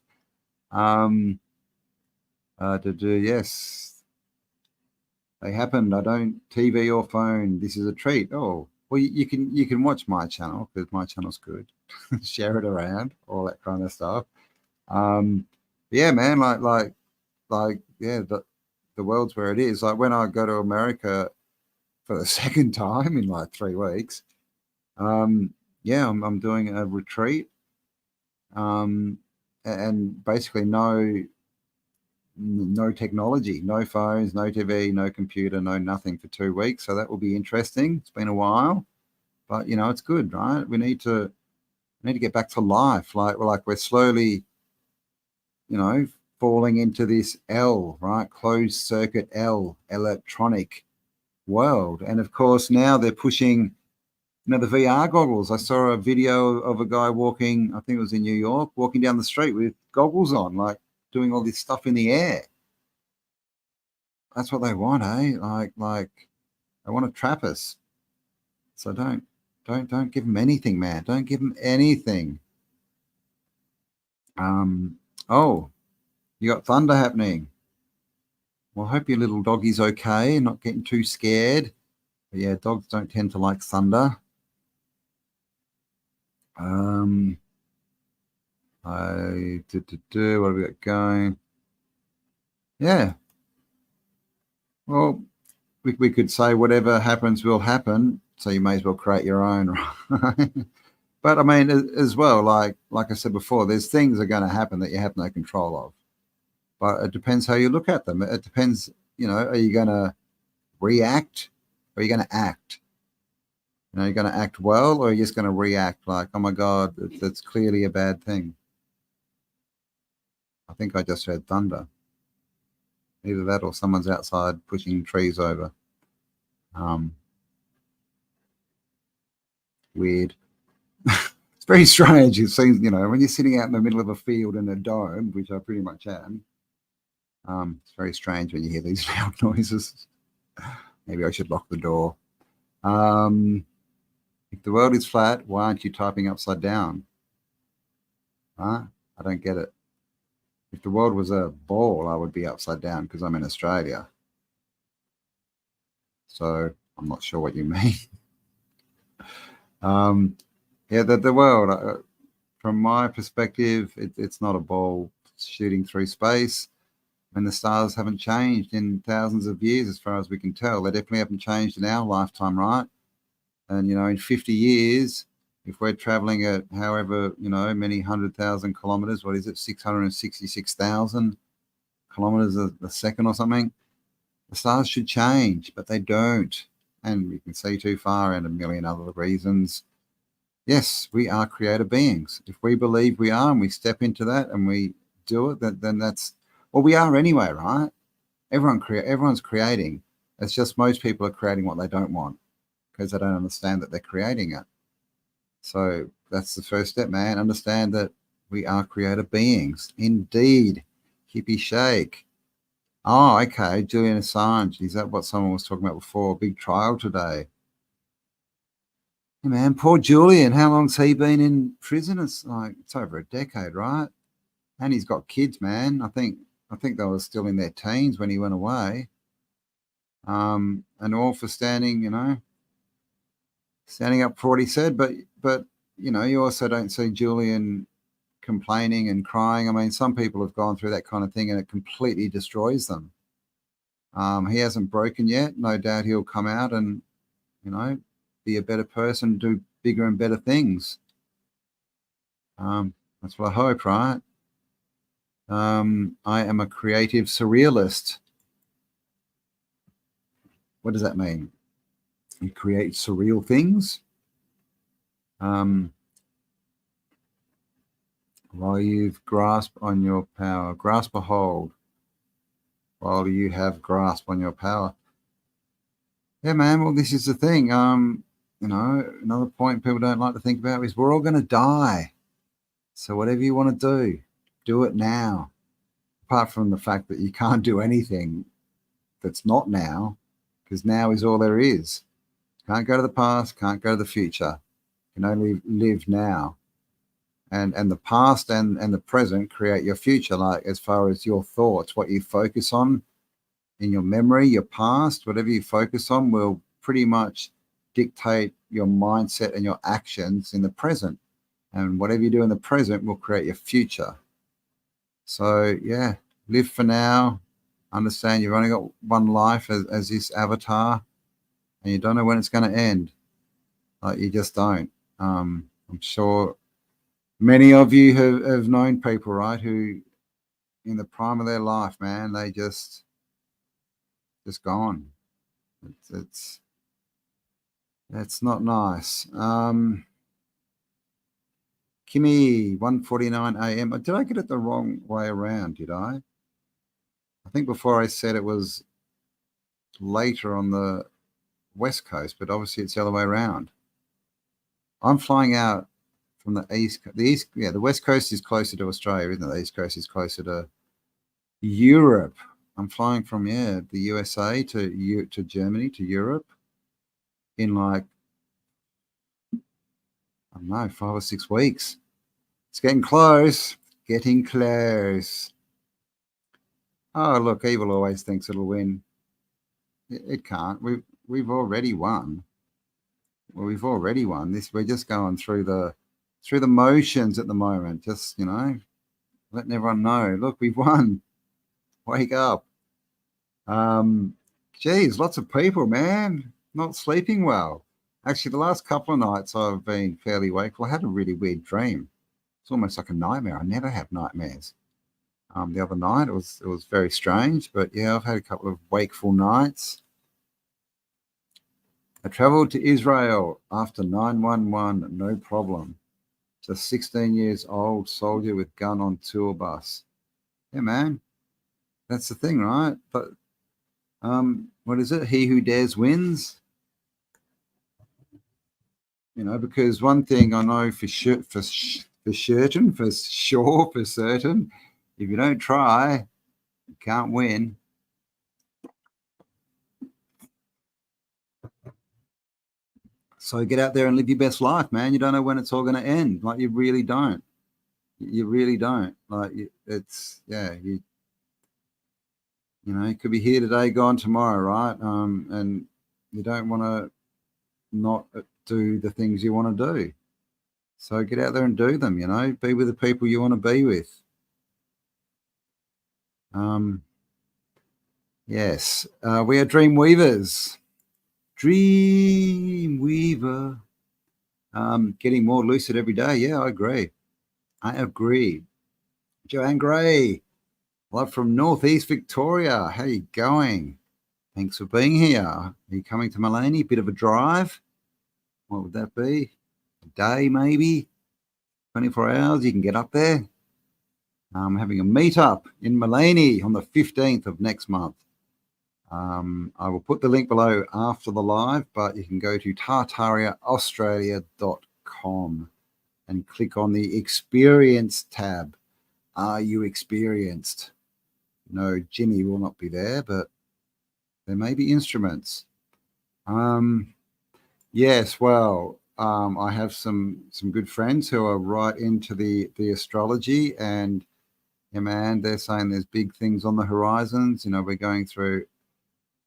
Yes, they happened. I don't TV or phone. This is a treat. Oh, well, you can watch my channel because my channel's good. Share it around, all that kind of stuff. Yeah, man, yeah, the world's where it is. Like when I go to America for the second time in like 3 weeks, yeah, I'm doing a retreat, and basically no technology, no phones, no TV, no computer, no nothing for 2 weeks. So that will be interesting. It's been a while, but it's good, right? We need to get back to life. Like we're slowly, falling into this right? Closed circuit electronic world. And of course, now they're pushing, the VR goggles. I saw a video of a guy walking, I think it was in New York, walking down the street with goggles on, like doing all this stuff in the air. That's what they want, eh? Like they want to trap us. So don't give them anything, man. Don't give them anything. Oh, you got thunder happening. Well, I hope your little doggy's okay and not getting too scared. But yeah, dogs don't tend to like thunder. What have we got going? Yeah. Well, we could say whatever happens will happen. So you may as well create your own, right? But I mean, as well, like I said before, there's things that are going to happen that you have no control of. But it depends how you look at them. It depends, are you going to react or are you going to act? You're going to act well, or are you just going to react like, oh my God, that's clearly a bad thing. I think I just heard thunder. Either that or someone's outside pushing trees over. Weird. It's very strange. It seems, when you're sitting out in the middle of a field in a dome, which I pretty much am, it's very strange when you hear these loud noises. Maybe I should lock the door. If the world is flat, why aren't you typing upside down? Huh? I don't get it. If the world was a ball, I would be upside down because I'm in Australia. So I'm not sure what you mean. Yeah, the world, from my perspective, it's not a ball shooting through space. And the stars haven't changed in thousands of years, as far as we can tell. They definitely haven't changed in our lifetime, right? And, in 50 years, if we're traveling at however, many 100,000 kilometers, what is it, 666,000 kilometers a second or something, the stars should change, but they don't. And we can see too far and a million other reasons. Yes, we are creator beings. If we believe we are and we step into that and we do it, then that's, well, we are anyway, right? Everyone's creating. It's just most people are creating what they don't want because they don't understand that they're creating it. So that's the first step, man. Understand that we are creator beings. Indeed. Hippie shake. Oh, okay. Julian Assange. Is that what someone was talking about before? Big trial today. Hey man, poor Julian. How long's he been in prison? It's like it's over a decade, right? And he's got kids, man. I think they were still in their teens when he went away. And all for standing, standing up for what he said. But you also don't see Julian complaining and crying. I mean, some people have gone through that kind of thing and it completely destroys them. He hasn't broken yet. No doubt he'll come out and, be a better person, do bigger and better things. That's what I hope, right? I am a creative surrealist. What does that mean? You create surreal things. While you've grasped on your power, grasp a hold while you have grasp on your power. Yeah, man. Well, this is the thing. Another point people don't like to think about is we're all going to die. So whatever you want to do it now. Apart from the fact that you can't do anything that's not now, because now is all there is. Can't go to the past, can't go to the future. You can only live now. And the past and the present create your future, like as far as your thoughts, what you focus on in your memory, your past, whatever you focus on will pretty much dictate your mindset and your actions in the present. And whatever you do in the present will create your future. So, yeah, live for now. Understand you've only got one life as this avatar, and you don't know when it's going to end. Like, you just don't. I'm sure many of you have known people, right, who in the prime of their life, man, they just gone. It's not nice. Kimmy, 1:49 a.m. Did I get it the wrong way around? Did I? I think before I said it was later on the West Coast, but obviously it's the other way around. I'm flying out from the East. The West Coast is closer to Australia, isn't it? The East Coast is closer to Europe. I'm flying from the USA to Germany to Europe in like, I don't know, 5 or 6 weeks. It's getting close. Getting close. Oh, look, evil always thinks it'll win. It can't. We've already won. Well, we've already won this. We're just going through the motions at the moment. Just letting everyone know. Look, we've won. Wake up. Geez, lots of people, man, not sleeping well. Actually, the last couple of nights I've been fairly wakeful. I had a really weird dream. It's almost like a nightmare. I never have nightmares. The other night it was very strange, but yeah, I've had a couple of wakeful nights. I traveled to Israel after 9/11, no problem. Just 16 years old, soldier with gun on tour bus. Yeah, man, that's the thing, right? But what is it? He who dares wins. Because one thing I know for certain, if you don't try, you can't win. So get out there and live your best life, man. You don't know when it's all going to end. Like, you really don't. You really don't. Like, you could be here today, gone tomorrow, right? And you don't want to not do the things you want to do. So get out there and do them, be with the people you want to be with. Yes, we are dream weavers. Dream weaver. Getting more lucid every day. Yeah, I agree. Joanne Gray, love from Northeast Victoria. How you going? Thanks for being here. Are you coming to Maleny? Bit of a drive. What would that be? A day, maybe? 24 hours, you can get up there. I'm having a meetup in Maleny on the 15th of next month. I will put the link below after the live, but you can go to tartariaaustralia.com and click on the experience tab. Are you experienced? No, Jimmy will not be there, but there may be instruments. Yes, well, I have some good friends who are right into the astrology, and yeah, man, they're saying there's big things on the horizons. You know, we're going through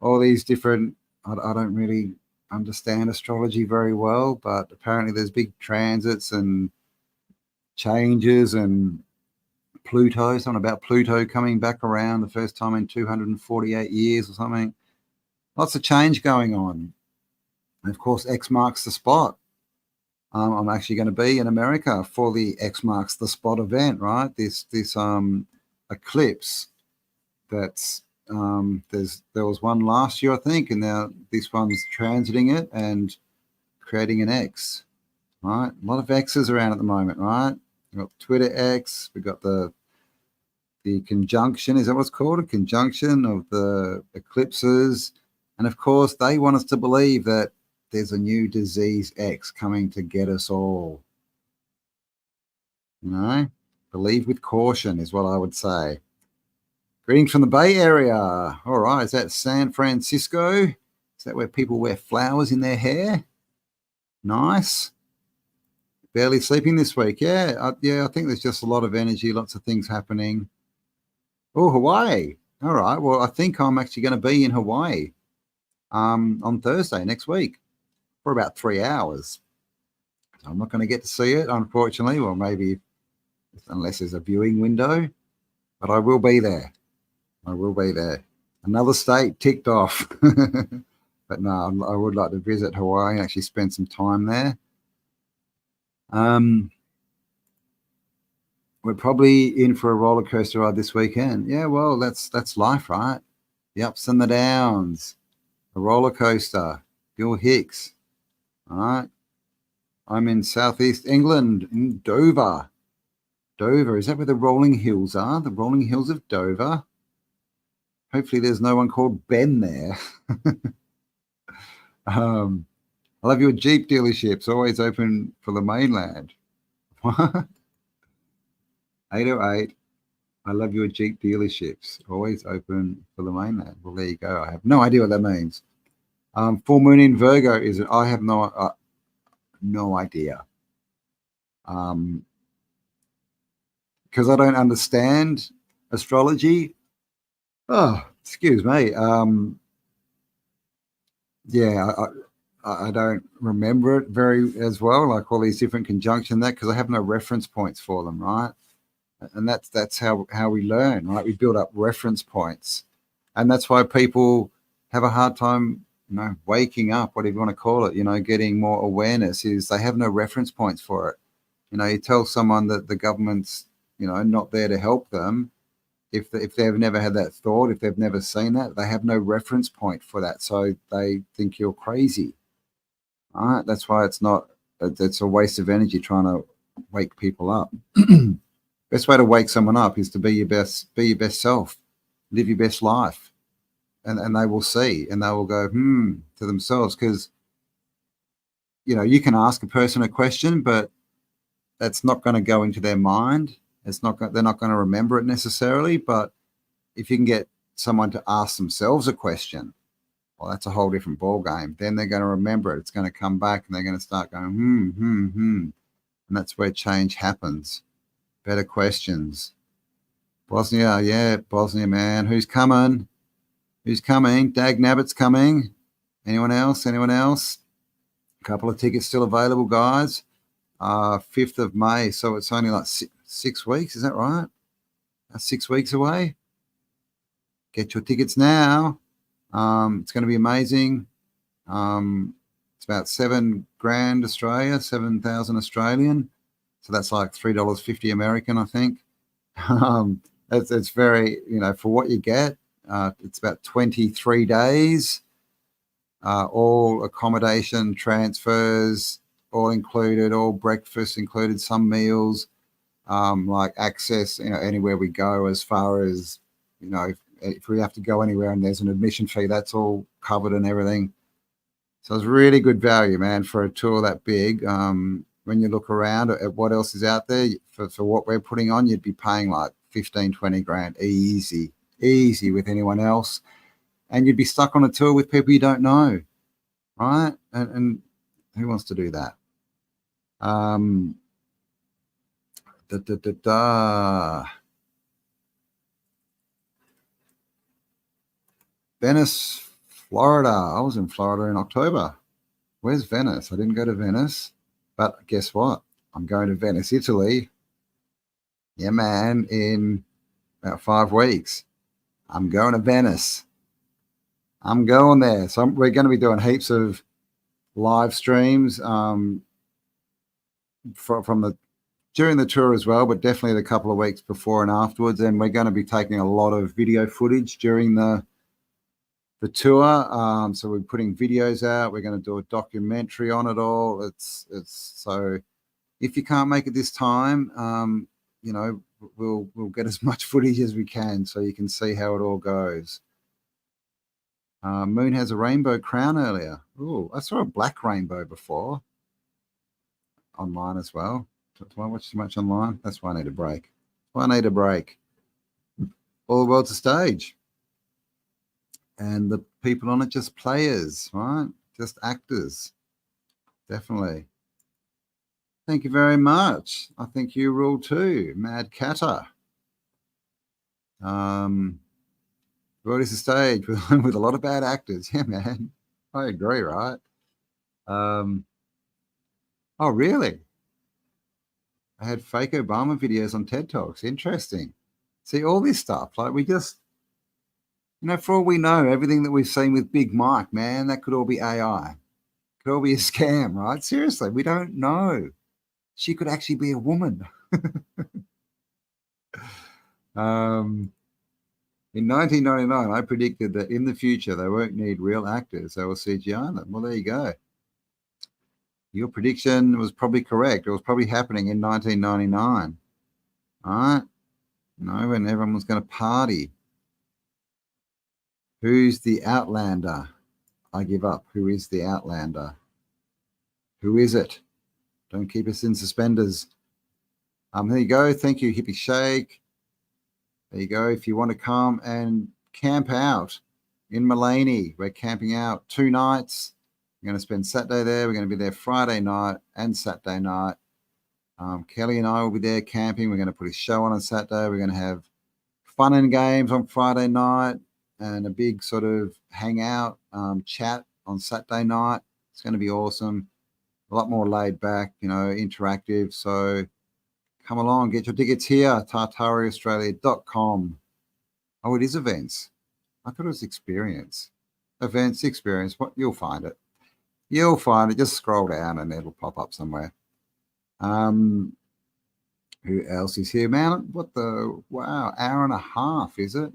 all these different. I don't really understand astrology very well, but apparently there's big transits and changes, and Pluto, something about Pluto coming back around the first time in 248 years or something. Lots of change going on. And of course, X marks the spot. I'm actually going to be in America for the X marks the spot event, right? This eclipse that's there was one last year, I think, and now this one's transiting it and creating an X, right? A lot of X's around at the moment, right? We've got Twitter X, we've got the conjunction, is that what's called? A conjunction of the eclipses. And of course, they want us to believe that there's a new disease X coming to get us all. You know, believe with caution is what I would say. Greetings from the Bay Area. All right, is that San Francisco? Is that where people wear flowers in their hair? Nice. Barely sleeping this week. Yeah, I think there's just a lot of energy, lots of things happening. Oh, Hawaii. All right. Well, I think I'm actually going to be in Hawaii on Thursday next week for about 3 hours. So I'm not going to get to see it, unfortunately. Well, maybe unless there's a viewing window, but I will be there. I will be there. Another state ticked off. But no, I would like to visit Hawaii and actually spend some time there. We're probably in for a roller coaster ride this weekend. Yeah, well, that's life, right? The ups and the downs. A roller coaster. Bill Hicks. All right. I'm in southeast England, in Dover. Dover, is that where the rolling hills are? The rolling hills of Dover. Hopefully there's no one called Ben there. I love your Jeep dealerships, always open for the mainland. What? 808. I love your Jeep dealerships, always open for the mainland. Well, there you go. I have no idea what that means. Full moon in Virgo, is it? I have no idea. Because I don't understand astrology. Oh, excuse me. Yeah, I don't remember it very as well, like all these different conjunctions, that, because I have no reference points for them, right? And that's how we learn, right? We build up reference points, and that's why people have a hard time, you know, waking up, whatever you want to call it, you know, getting more awareness, is they have no reference points for it. You know, you tell someone that the government's, you know, not there to help them. If they've never had that thought, if they've never seen that, they have no reference point for that. So they think you're crazy. All right. That's why it's a waste of energy trying to wake people up. Best way to wake someone up is to be your best self, live your best life. And they will see, and they will go, to themselves. Because, you know, you can ask a person a question, but that's not going to go into their mind. They're not going to remember it necessarily. But if you can get someone to ask themselves a question, well, that's a whole different ball game. Then they're going to remember it. It's going to come back, and they're going to start going, and that's where change happens. Better questions. Bosnia, yeah, Bosnia, man. Who's coming? Who's coming? Dag Nabbit's coming. Anyone else? Anyone else? A couple of tickets still available, guys. 5th of May, so it's only like 6 weeks, is that right? That's 6 weeks away. Get your tickets now. It's going to be amazing. It's about $7,000 Australia, 7,000 Australian. So that's like $3.50 American, I think. It's very, you know, for what you get. It's about 23 days, all accommodation, transfers, all included, all breakfast included, some meals, like access, you know, anywhere we go, as far as, you know, if we have to go anywhere and there's an admission fee, that's all covered and everything. So it's really good value, man, for a tour that big. When you look around at what else is out there for what we're putting on, you'd be paying like 15, 20 grand easy. easy with anyone else, and you'd be stuck on a tour with people you don't know, right? And who wants to do that? Venice, Florida. I was in Florida in October. Where's Venice? I didn't go to Venice, but guess what? I'm going to Venice, Italy. Yeah, man, in about 5 weeks. I'm going to Venice. I'm going there. So we're going to be doing heaps of live streams from the during the tour as well, but definitely the couple of weeks before and afterwards. And we're going to be taking a lot of video footage during the tour. So we're putting videos out. We're going to do a documentary on it all. It's so if you can't make it this time, you know, we'll get as much footage as we can so you can see how it all goes. Moon has a rainbow crown earlier. Oh, I saw a black rainbow before online as well. Do I watch too much online? That's why I need a break. All the world's a stage. And the people on it just players, right? Just actors. Definitely. Thank you very much. I think you rule too, Mad Catter. The world is a stage with a lot of bad actors. Yeah, man. I agree, right? Oh, really? I had fake Obama videos on TED Talks. Interesting. See, all this stuff, like we just, you know, for all we know, everything that we've seen with Big Mike, man, that could all be AI. Could all be a scam, right? Seriously, we don't know. She could actually be a woman. In 1999, I predicted that in the future, they won't need real actors. They will CGI them. Well, there you go. Your prediction was probably correct. It was probably happening in 1999. All right? No, when everyone was going to party. Who's the Outlander? I give up. Who is the Outlander? Who is it? Don't keep us in suspenders. There you go. Thank you, Hippie Shake. There you go. If you want to come and camp out in Mullaney, we're camping out 2 nights. We're going to spend Saturday there. We're going to be there Friday night and Saturday night. Kelly and I will be there camping. We're going to put a show on Saturday. We're going to have fun and games on Friday night and a big sort of hangout chat on Saturday night. It's going to be awesome. A lot more laid back, you know, interactive. So come along, get your tickets here, tartariaaustralia.com. Oh, it is events. I thought it was experience. Events, experience. What? You'll find it. You'll find it. Just scroll down and it'll pop up somewhere. Who else is here, man? What the? Wow, hour and a half, is it?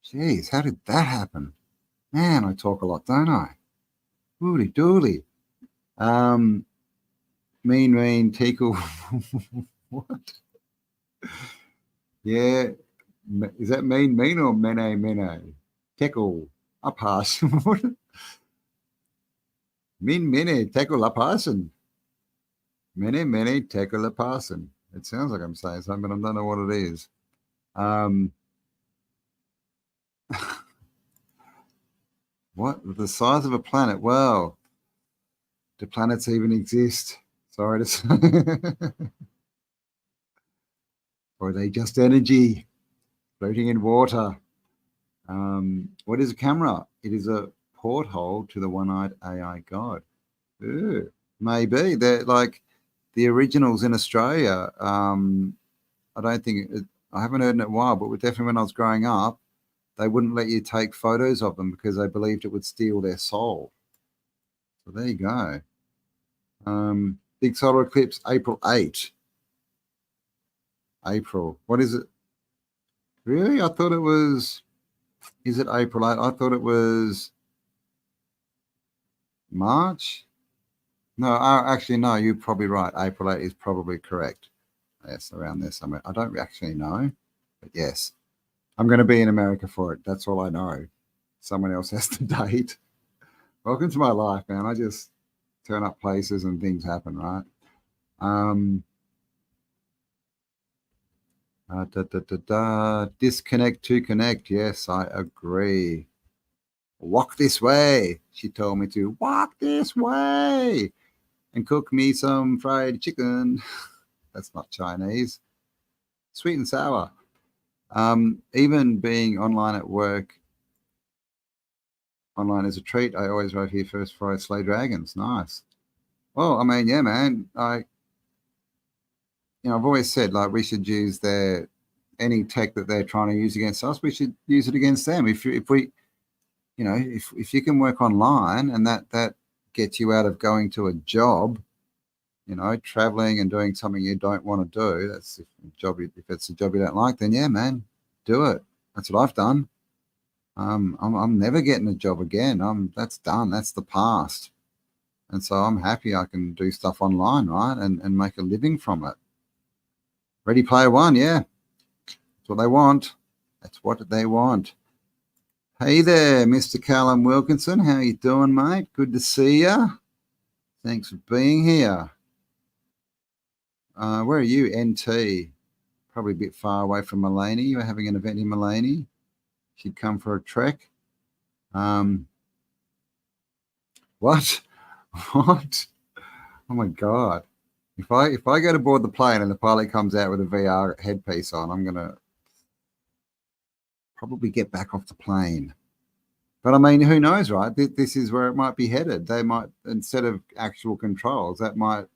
Jeez, how did that happen? Man, I talk a lot, don't I? Woody dooly. Mean, tickle. What? Yeah. Is that mean or mene? Tickle. I pass. Mene, tickle, I passing. Mene, tickle, a passing. It sounds like I'm saying something, but I don't know what it is. What? The size of a planet? Well, do planets even exist? Sorry to say. Or are they just energy floating in water? What is a camera? It is a porthole to the one-eyed AI god. Ooh, maybe. They're like the originals in Australia. I don't think I haven't heard in a while, but definitely when I was growing up, they wouldn't let you take photos of them because they believed it would steal their soul. So there you go. Big solar eclipse, April 8. April. What is it? Really? I thought it was... Is it April 8? I thought it was March. No, actually, no, you're probably right. April 8 is probably correct. Yes, around there somewhere. I don't actually know, but yes. I'm going to be in America for it. That's all I know. Someone else has the date. Welcome to my life, man. I just turn up places and things happen, right? Disconnect to connect. Yes, I agree. Walk this way. She told me to walk this way and cook me some fried chicken. That's not Chinese. Sweet and sour. Even being online at work, online as a treat, I always write here first fry slay dragons. Nice. Well, I mean, yeah, man. I've always said like we should use any tech that they're trying to use against us. We should use it against them. If we, if you can work online and that gets you out of going to a job, traveling and doing something you don't want to do. That's if it's a job you don't like, then yeah, man, do it. That's what I've done. I'm never getting a job again. That's done. That's the past. And so I'm happy I can do stuff online, right? And make a living from it. Ready Player One, yeah. That's what they want. That's what they want. Hey there, Mr. Callum Wilkinson. How you doing, mate? Good to see you. Thanks for being here. Where are you, NT? Probably a bit far away from Mulaney. You're having an event in Mulaney. She'd come for a trek. What? What? Oh my God. If I go to board the plane and the pilot comes out with a VR headpiece on, I'm gonna probably get back off the plane. But I mean, who knows, right? This is where it might be headed. They might, instead of actual controls, I'll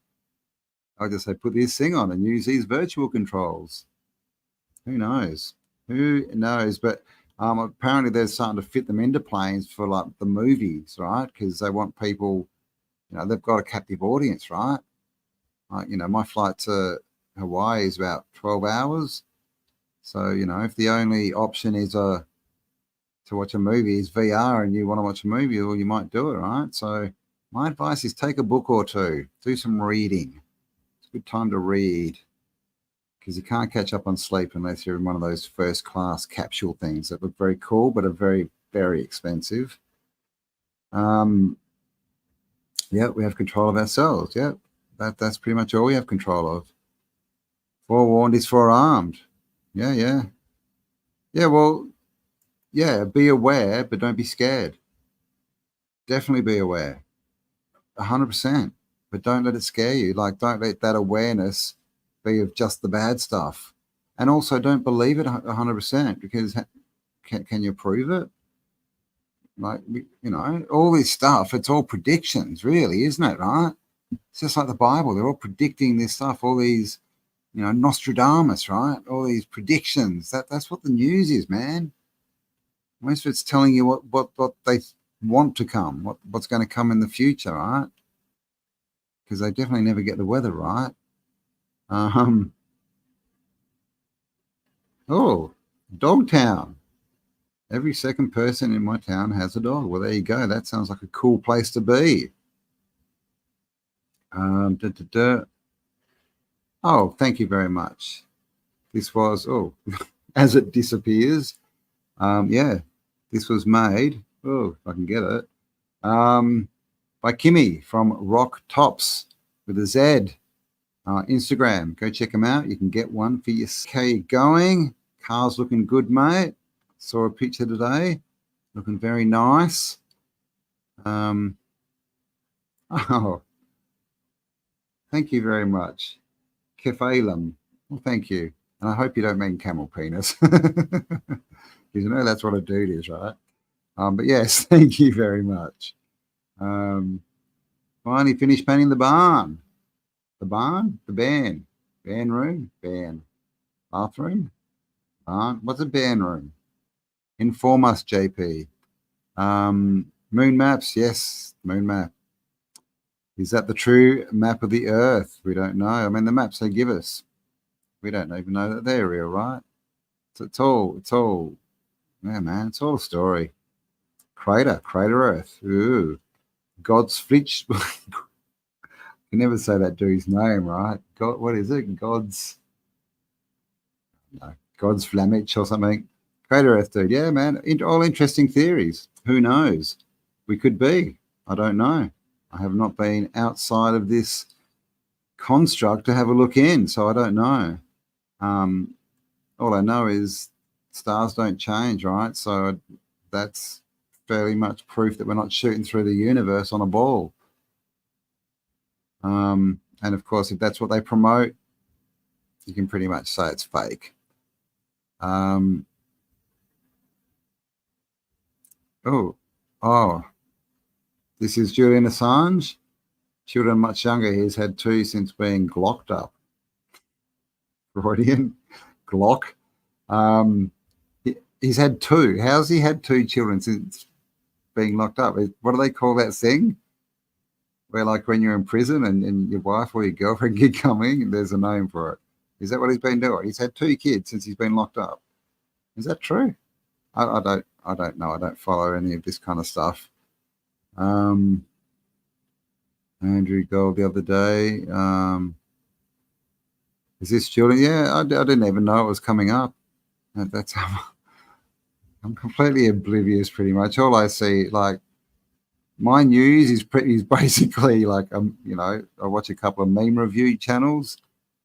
just say put this thing on and use these virtual controls. Who knows? Who knows? But apparently they're starting to fit them into planes for like the movies, right? Because they want people, they've got a captive audience, right? Like, my flight to Hawaii is about 12 hours. So, if the only option is to watch a movie is VR and you want to watch a movie, well, you might do it, right? So my advice is take a book or two, do some reading. It's a good time to read because you can't catch up on sleep unless you're in one of those first class capsule things that look very cool but are very, very expensive. Yeah, we have control of ourselves. Yeah, that's pretty much all we have control of. Forewarned is forearmed. Yeah. Well, yeah, be aware, but don't be scared. Definitely be aware. 100%. But don't let it scare you. Like, don't let that awareness be of just the bad stuff. And also don't believe it 100% because can you prove it? Like, all this stuff, it's all predictions, really, isn't it, right? It's just like the Bible. They're all predicting this stuff, all these, Nostradamus, right? All these predictions. That's what the news is, man. Most of it's telling you what they want to come, what's going to come in the future, right? Because they definitely never get the weather right. Dogtown. Every second person in my town has a dog. Well, there you go. That sounds like a cool place to be. Oh, thank you very much. This was, as it disappears. Yeah, this was made. Oh, if I can get it. By Kimmy from Rock Tops with a Z. Instagram. Go check them out. You can get one for your K going. Car's looking good, mate. Saw a picture today. Looking very nice. Thank you very much. Kephalem. Well, thank you. And I hope you don't mean camel penis. Because that's what a dude is, right? But yes, thank you very much. Finally finished painting the barn. The barn? The barn. Barn room? Barn. Bathroom? Barn. What's a barn room? Inform us, JP. Moon maps? Yes, moon map. Is that the true map of the Earth? We don't know. I mean, the maps they give us, we don't even know that they're real, right? It's all, yeah, man, it's all a story. Crater Earth. Ooh, God's Flitch. You never say that dude's name, right? God, what is it? God's Flamich or something. Crater Earth, dude. Yeah, man. All interesting theories. Who knows? We could be. I don't know. I have not been outside of this construct to have a look in, so I don't know. all I know is stars don't change, right? So that's fairly much proof that we're not shooting through the universe on a ball. And of course, if that's what they promote, you can pretty much say it's fake. Oh, this is Julian Assange. Children much younger. He's had 2 since being glocked up. Freudian Glock. He's had 2. How's he had 2 children since being locked up? What do they call that thing? Where, like, when you're in prison and your wife or your girlfriend keep coming, there's a name for it. Is that what he's been doing? He's had 2 kids since he's been locked up. Is that true? I don't know. I don't follow any of this kind of stuff. Andrew Gold the other day. Is this Julian? Yeah, I didn't even know it was coming up. That's how I'm completely oblivious, pretty much. All I see, like, my news is basically like, you know, I watch a couple of meme review channels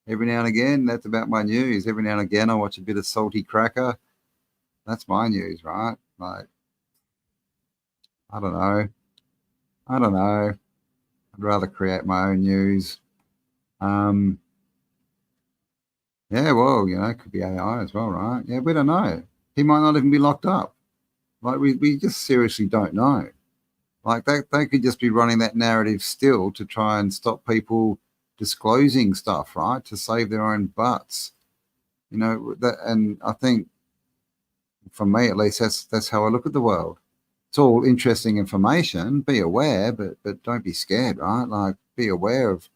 every now and again. That's about my news. Every now and again, I watch a bit of Salty Cracker. That's my news, right? Like, I don't know. I'd rather create my own news. Yeah, well, you know, it could be AI as well, right? Yeah, we don't know. He might not even be locked up. Like, we just seriously don't know. Like, they could just be running that narrative still to try and stop people disclosing stuff, right? To save their own butts. You know, and I think, for me at least, that's how I look at the world. It's all interesting information. Be aware, but don't be scared, right? Like, be aware of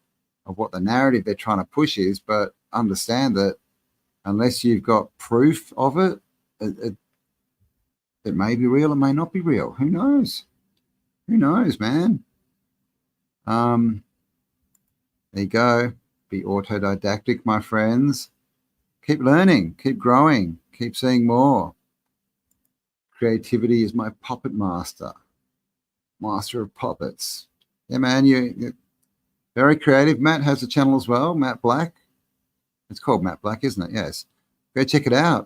what the narrative they're trying to push is, but understand that unless you've got proof of it, it may be real, it may not be real. Who knows? Who knows, man? There you go. Be autodidactic, my friends. Keep learning, keep growing, keep seeing more. Creativity is my puppet master. Master of puppets. Yeah, man, you're very creative. Matt has a channel as well, Matt Black. It's called Matt Black, isn't it? Yes. Go check it out.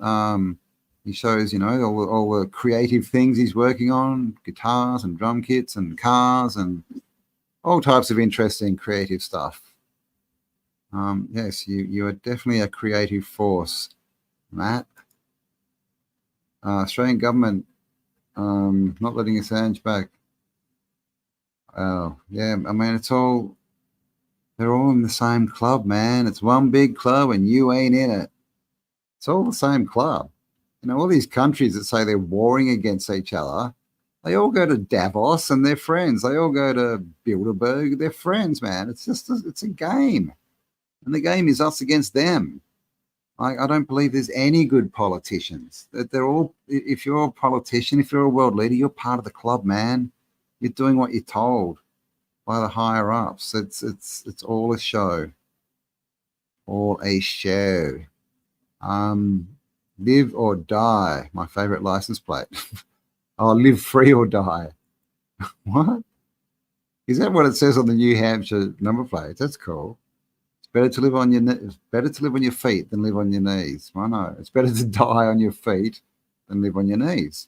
He shows, you know, all the creative things he's working on, guitars and drum kits and cars and all types of interesting creative stuff. Yes, you are definitely a creative force, Matt. Australian government not letting Assange back. Oh, yeah, I mean, they're all in the same club, man. It's one big club and you ain't in it. It's all the same club. You know, all these countries that say they're warring against each other, they all go to Davos and they're friends. They all go to Bilderberg. They're friends, man. It's just it's a game. And the game is us against them. I don't believe there's any good politicians. They're all, if you're a politician, if you're a world leader, you're part of the club, man. You're doing what you're told by the higher ups. It's all a show. All a show. Live or die, my favorite license plate. Oh, live free or die. What? Is that what it says on the New Hampshire number plates? That's cool. It's better to live on your feet than live on your knees. I know. It's better to die on your feet than live on your knees.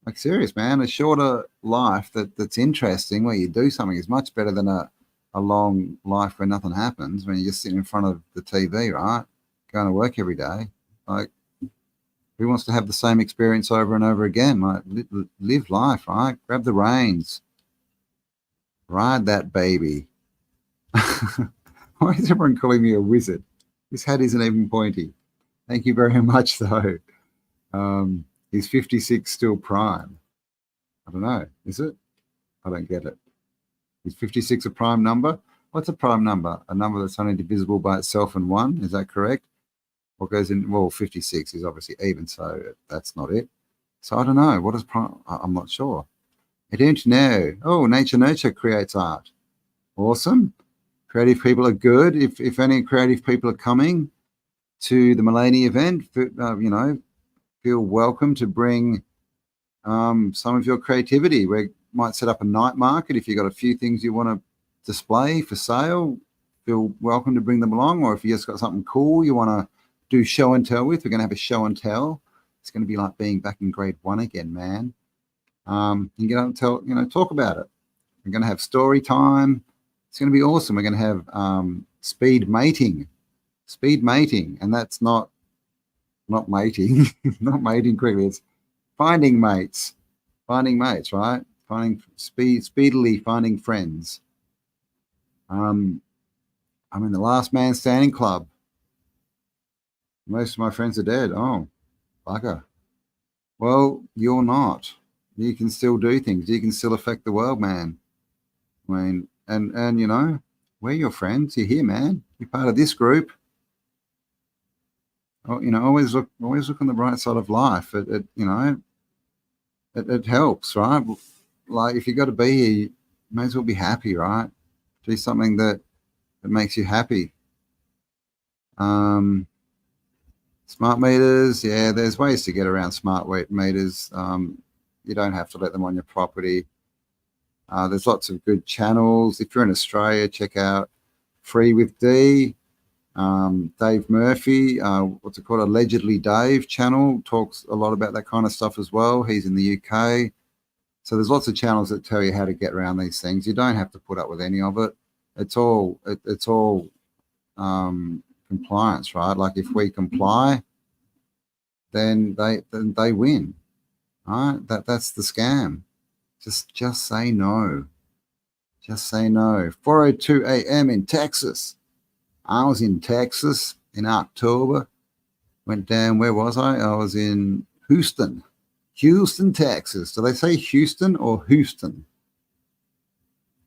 Like, serious, man. A shorter life that's interesting where you do something is much better than a long life where nothing happens, when you're just sitting in front of the TV, right? Going to work every day. Like, who wants to have the same experience over and over again? Like, live life, right? Grab the reins. Ride that baby. Why is everyone calling me a wizard? This hat isn't even pointy. Thank you very much, though. Is 56 still prime? I don't know. Is it? I don't get it. Is 56 a prime number? What's a prime number? A number that's only divisible by itself and 1? Is that correct? What goes in? Well, 56 is obviously even, so that's not it. So I don't know. What is prime? I'm not sure. I don't know. Oh, nature nurture creates art. Awesome. Creative people are good. If any creative people are coming to the Millennium event, you know, feel welcome to bring some of your creativity. We might set up a night market. If you've got a few things you want to display for sale, feel welcome to bring them along. Or if you just got something cool you want to do show and tell with. We're going to have a show and tell. It's going to be like being back in grade 1 again, man. You get up and tell, talk about it. We're going to have story time. It's going to be awesome. We're going to have speed mating, and that's not mating, not mating quickly. It's finding mates, right? Speedily finding friends. I'm in the last man standing club. Most of my friends are dead. Oh, bugger. Well, you're not. You can still do things. You can still affect the world, man. I mean, and we're your friends. You're here, man. You're part of this group. Oh, always look on the bright side of life. It helps, right? Like if you got to be here, you may as well be happy, right? Do something that makes you happy. Smart meters, yeah, there's ways to get around smart meters. You don't have to let them on your property. There's lots of good channels. If you're in Australia, check out Free with D. Dave Murphy, what's it called? Allegedly Dave channel talks a lot about that kind of stuff as well. He's in the UK. So there's lots of channels that tell you how to get around these things. You don't have to put up with any of it. It's all compliance, right? Like if we comply, then they win, right? That's the scam. Just say no. Just say no. 4:02 a.m. in Texas. I was in Texas in October. Went down. Where was I? I was in Houston, Texas. Do they say Houston or Houston?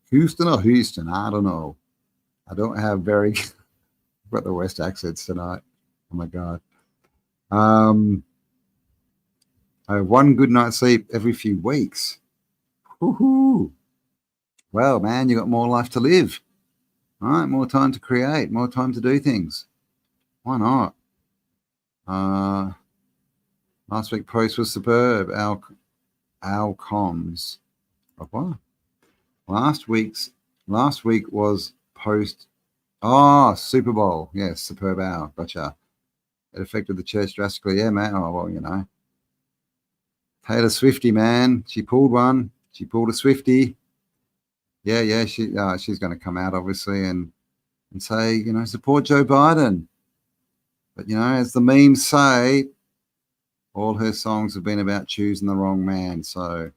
Houston or Houston? I don't know. I don't have very. I've got the West accents tonight. Oh my God. I have one good night's sleep every few weeks. Woohoo! Well, man, you got more life to live. All right, more time to create, more time to do things. Why not? Last week's post was superb. Our comms. What? Last week was post. Oh, Super Bowl. Yes, superb hour. Gotcha. It affected the church drastically. Yeah, man. Oh, well, Taylor Swifty, man. She pulled one. She pulled a Swifty. Yeah. She's going to come out, obviously, and say, support Joe Biden. But, as the memes say, all her songs have been about choosing the wrong man. So,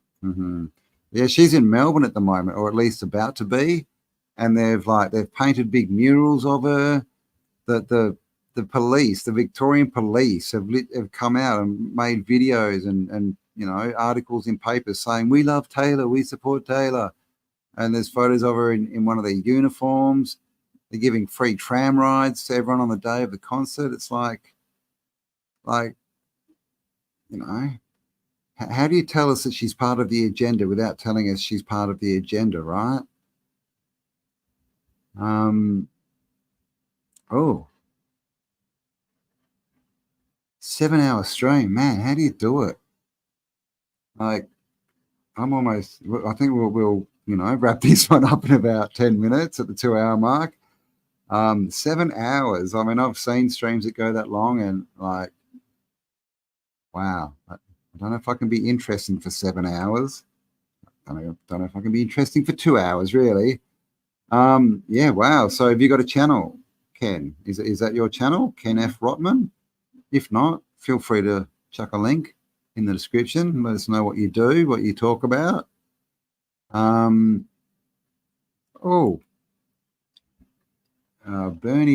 yeah, she's in Melbourne at the moment, or at least about to be. And they've painted big murals of her. The police, the Victorian police, have come out and made videos and articles in papers saying we love Taylor, we support Taylor. And there's photos of her in one of their uniforms. They're giving free tram rides to everyone on the day of the concert. It's like, how do you tell us that she's part of the agenda without telling us she's part of the agenda, right? 7-hour stream, man. How do you do it? Like, I think we'll wrap this one up in about 10 minutes at the 2-hour mark. 7 hours. I mean, I've seen streams that go that long, and wow. I don't know if I can be interesting for 7 hours. I don't know if I can be interesting for 2 hours, really. Yeah, wow. So have you got a channel, Ken? Is that your channel, Ken F. Rotman? If not, feel free to chuck a link in the description. Let us know what you do, what you talk about. Bernie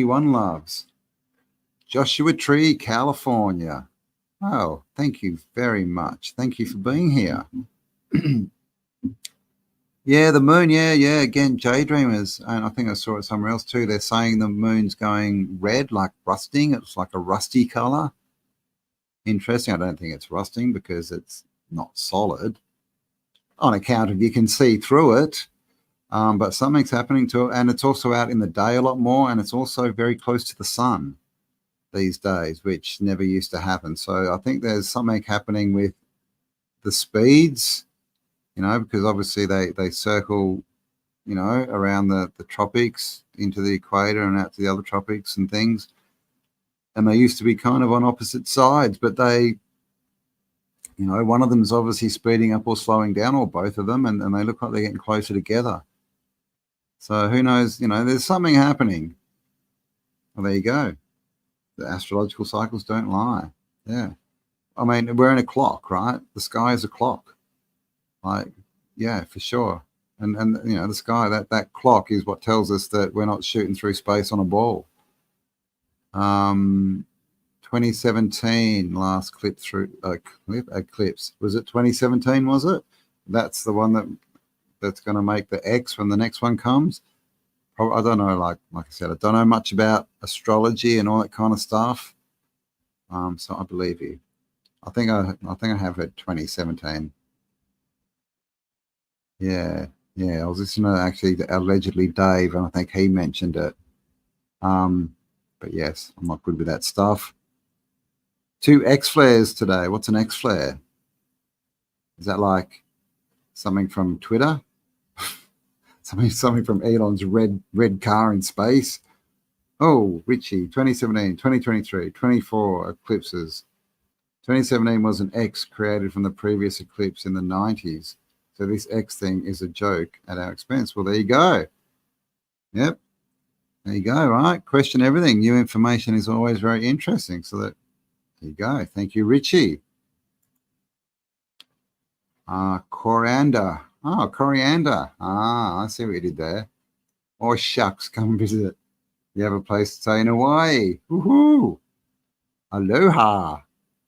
One Loves. Joshua Tree, California. Oh, thank you very much. Thank you for being here. Yeah, the moon. Yeah. Again, Daydreamers, and I think I saw it somewhere else too. They're saying the moon's going red, like rusting. It's like a rusty color. Interesting. I don't think it's rusting because it's not solid on account of you can see through it. But something's happening to it, and it's also out in the day a lot more, and it's also very close to the sun these days, which never used to happen. So I think there's something happening with the speeds, because obviously they circle, around the tropics into the equator and out to the other tropics and things. and they used to be kind of on opposite sides, but they, you know, one of them's obviously speeding up or slowing down, or both of them, and they look like they're getting closer together. So who knows, you know, there's something happening. Well, there you go. The astrological cycles don't lie. Yeah. I mean, we're in a clock, right? The sky is a clock. Like, yeah, for sure. And you know, the sky, that clock is what tells us that we're not shooting through space on a ball. 2017 last eclipse. Was it 2017, was it? That's the one that's going to make the X when the next one comes. I don't know, like I said, I don't know much about astrology and all that kind of stuff. So I believe you. I think I have heard 2017. Yeah. I was listening to actually allegedly Dave, and I think he mentioned it. But yes, I'm not good with that stuff. 2 X flares today. What's an X flare? Is that like something from Twitter? something from Elon's red car in space? Oh, Richie, 2017, 2023, 24 eclipses. 2017 was an X created from the previous eclipse in the 90s. So this X thing is a joke at our expense. Well, there you go. Yep. There you go, right? Question everything. New information is always very interesting. So there you go. Thank you, Richie. Coriander. Oh, coriander. I see what you did there. Oh, shucks, come visit. You have a place to stay in Hawaii. Woohoo. Aloha.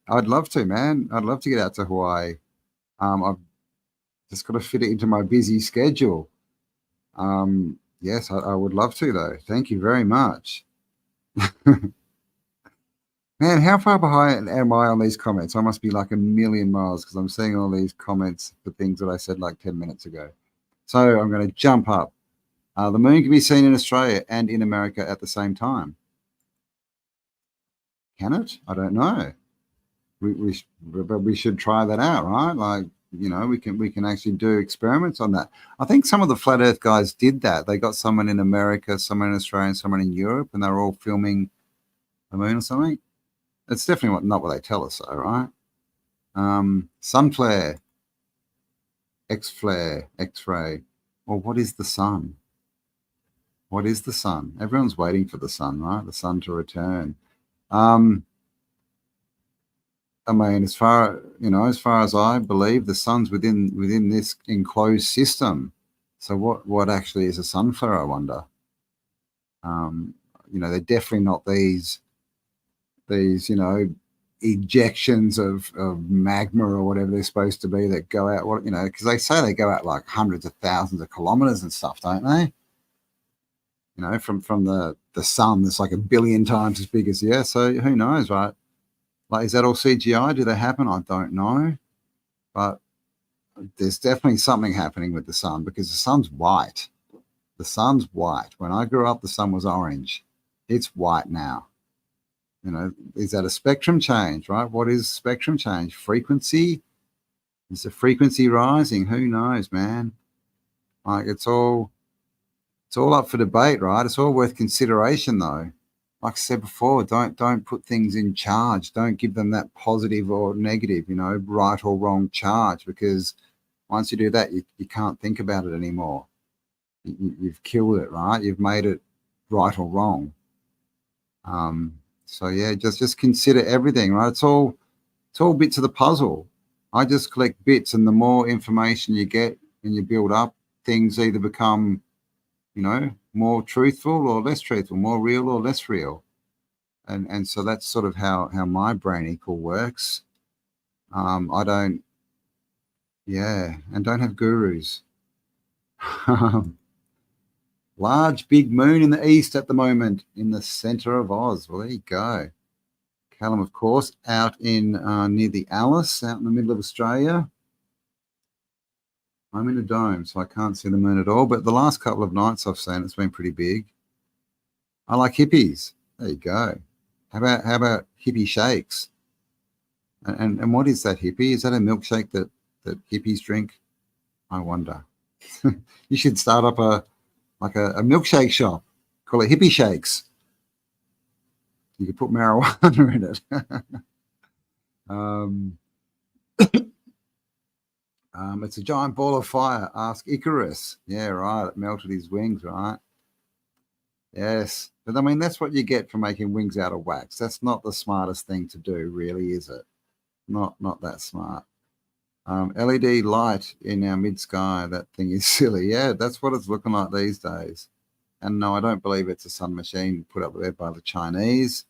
I'd love to, man. I'd love to get out to Hawaii. I've just got to fit it into my busy schedule. Yes, I would love to, though. Thank you very much. Man, how far behind am I on these comments? I must be like a million miles because I'm seeing all these comments for things that I said like 10 minutes ago. So I'm going to jump up. The moon can be seen in Australia and in America at the same time. Can it? I don't know. We should try that out, right? Like, you know, we can actually do experiments on that. I think some of the flat earth guys did that. They got someone in America, someone in Australia, and someone in Europe, and they were all filming the moon or something. It's definitely not what they tell us, though, right? Sun flare, X-flare, X-ray. Well, what is the sun? What is the sun? Everyone's waiting for the sun, right? The sun to return. I mean, as far as I believe, the sun's within this enclosed system. So what actually is a sun flare, I wonder? You know, they're definitely not these, you know, ejections of magma or whatever they're supposed to be that go out, you know, because they say they go out like hundreds of thousands of kilometers and stuff, don't they? You know, from the sun that's like 1 billion times as big as the Earth. So who knows, right? Like, is that all CGI? Do they happen? I don't know. But there's definitely something happening with the sun because the sun's white. The sun's white. When I grew up, the sun was orange. It's white now. You know, is that a spectrum change, right? What is spectrum change? Frequency? Is the frequency rising? Who knows, man? Like, it's all up for debate, right? It's all worth consideration, though. Like I said before, don't put things in charge. Don't give them that positive or negative, you know, right or wrong charge, because once you do that, you can't think about it anymore. You've killed it, right? You've made it right or wrong. So yeah, just consider everything, right? It's all bits of the puzzle. I just collect bits, and the more information you get and you build up, things either become, you know, more truthful or less truthful, more real or less real. And so that's sort of how my brain equal works. I don't have gurus. Large big moon in the east at the moment in the center of Oz. Well, there you go. Callum, of course, out in near the Alice, out in the middle of Australia. I'm in a dome, so I can't see the moon at all. But the last couple of nights I've seen, it's been pretty big. I like hippies. There you go. How about hippie shakes? And what is that hippie? Is that a milkshake that hippies drink? I wonder. You should start up a milkshake shop. Call it hippie shakes. You could put marijuana in it. It's a giant ball of fire. Ask Icarus. Yeah, right. It melted his wings, right? Yes. But I mean, that's what you get for making wings out of wax. That's not the smartest thing to do, really, is it? Not that smart. LED light in our mid-sky. That thing is silly. Yeah, that's what it's looking like these days. And no, I don't believe it's a sun machine put up there by the Chinese.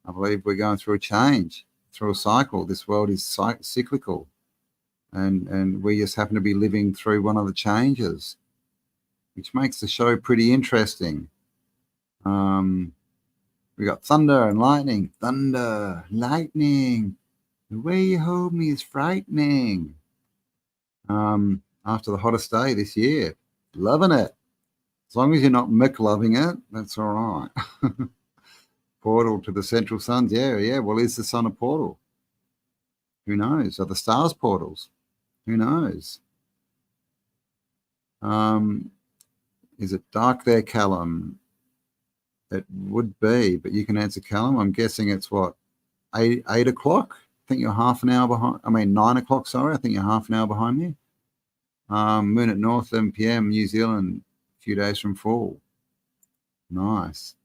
I believe we're going through a change, through a cycle. This world is cyclical. And we just happen to be living through one of the changes, which makes the show pretty interesting. We got thunder and lightning. Thunder, lightning. The way you hold me is frightening. After the hottest day this year. Loving it. As long as you're not McLoving it, that's all right. Portal to the central suns. Yeah. Well, is the sun a portal? Who knows? Are the stars portals? Who knows? Is it dark there, Callum? It would be, but you can answer, Callum. I'm guessing it's what, 8 o'clock? I think you're half an hour behind. I mean, 9 o'clock, sorry. I think you're half an hour behind me. Moon at north, 11 p.m., New Zealand, a few days from full. Nice.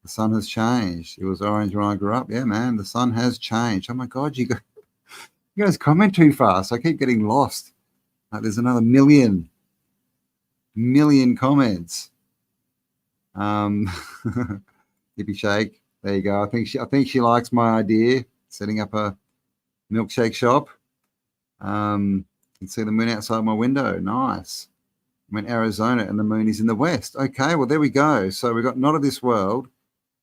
The sun has changed. It was orange when I grew up. Yeah, man, the sun has changed. Oh, my God, you guys comment too fast. I keep getting lost. Like there's another million comments. Hippie Shake. There you go. I think she likes my idea, setting up a milkshake shop. You can see the moon outside my window. Nice. I'm in Arizona and the moon is in the west. Okay, well, there we go. So we've got Not of This World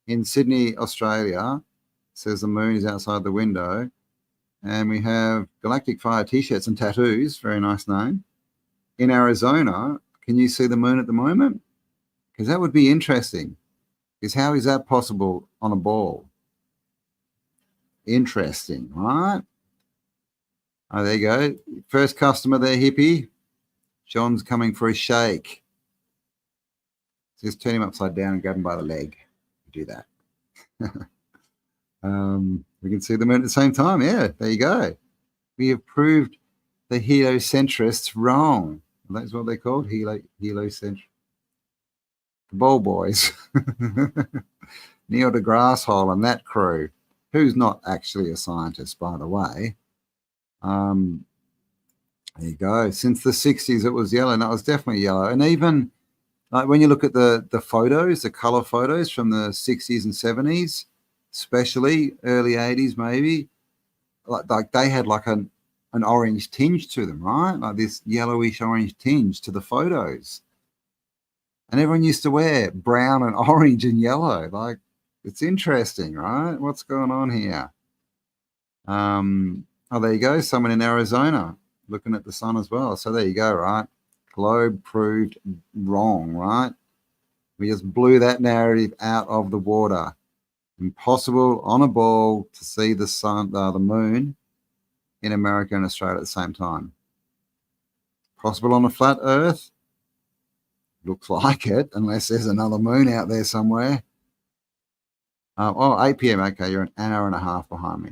in Sydney, Australia. It says the moon is outside the window. And we have Galactic Fire T-shirts and tattoos. Very nice name. In Arizona, can you see the moon at the moment? Because that would be interesting. Because how is that possible on a ball? Interesting, right? Oh, there you go. First customer there, Hippie. John's coming for a shake. Just turn him upside down and grab him by the leg. Do that. We can see the moon at the same time. Yeah, there you go. We have proved the heliocentrists wrong. That's what they're called, heliocentric. The ball boys. Neil deGrasse Hole and that crew, who's not actually a scientist, by the way. There you go. Since the 60s, it was yellow. And it was definitely yellow. And even like when you look at the photos, the color photos from the 60s and 70s, especially early 80s, maybe, like they had like an orange tinge to them, right? Like this yellowish orange tinge to the photos. And everyone used to wear brown and orange and yellow. Like, it's interesting, right? What's going on here? Oh, there you go. Someone in Arizona looking at the sun as well. So there you go, right? Globe proved wrong, right? We just blew that narrative out of the water. Impossible on a ball to see the sun, the moon in America and Australia at the same time. Possible on a flat Earth? Looks like it, unless there's another moon out there somewhere. 8 p.m. Okay, you're an hour and a half behind me.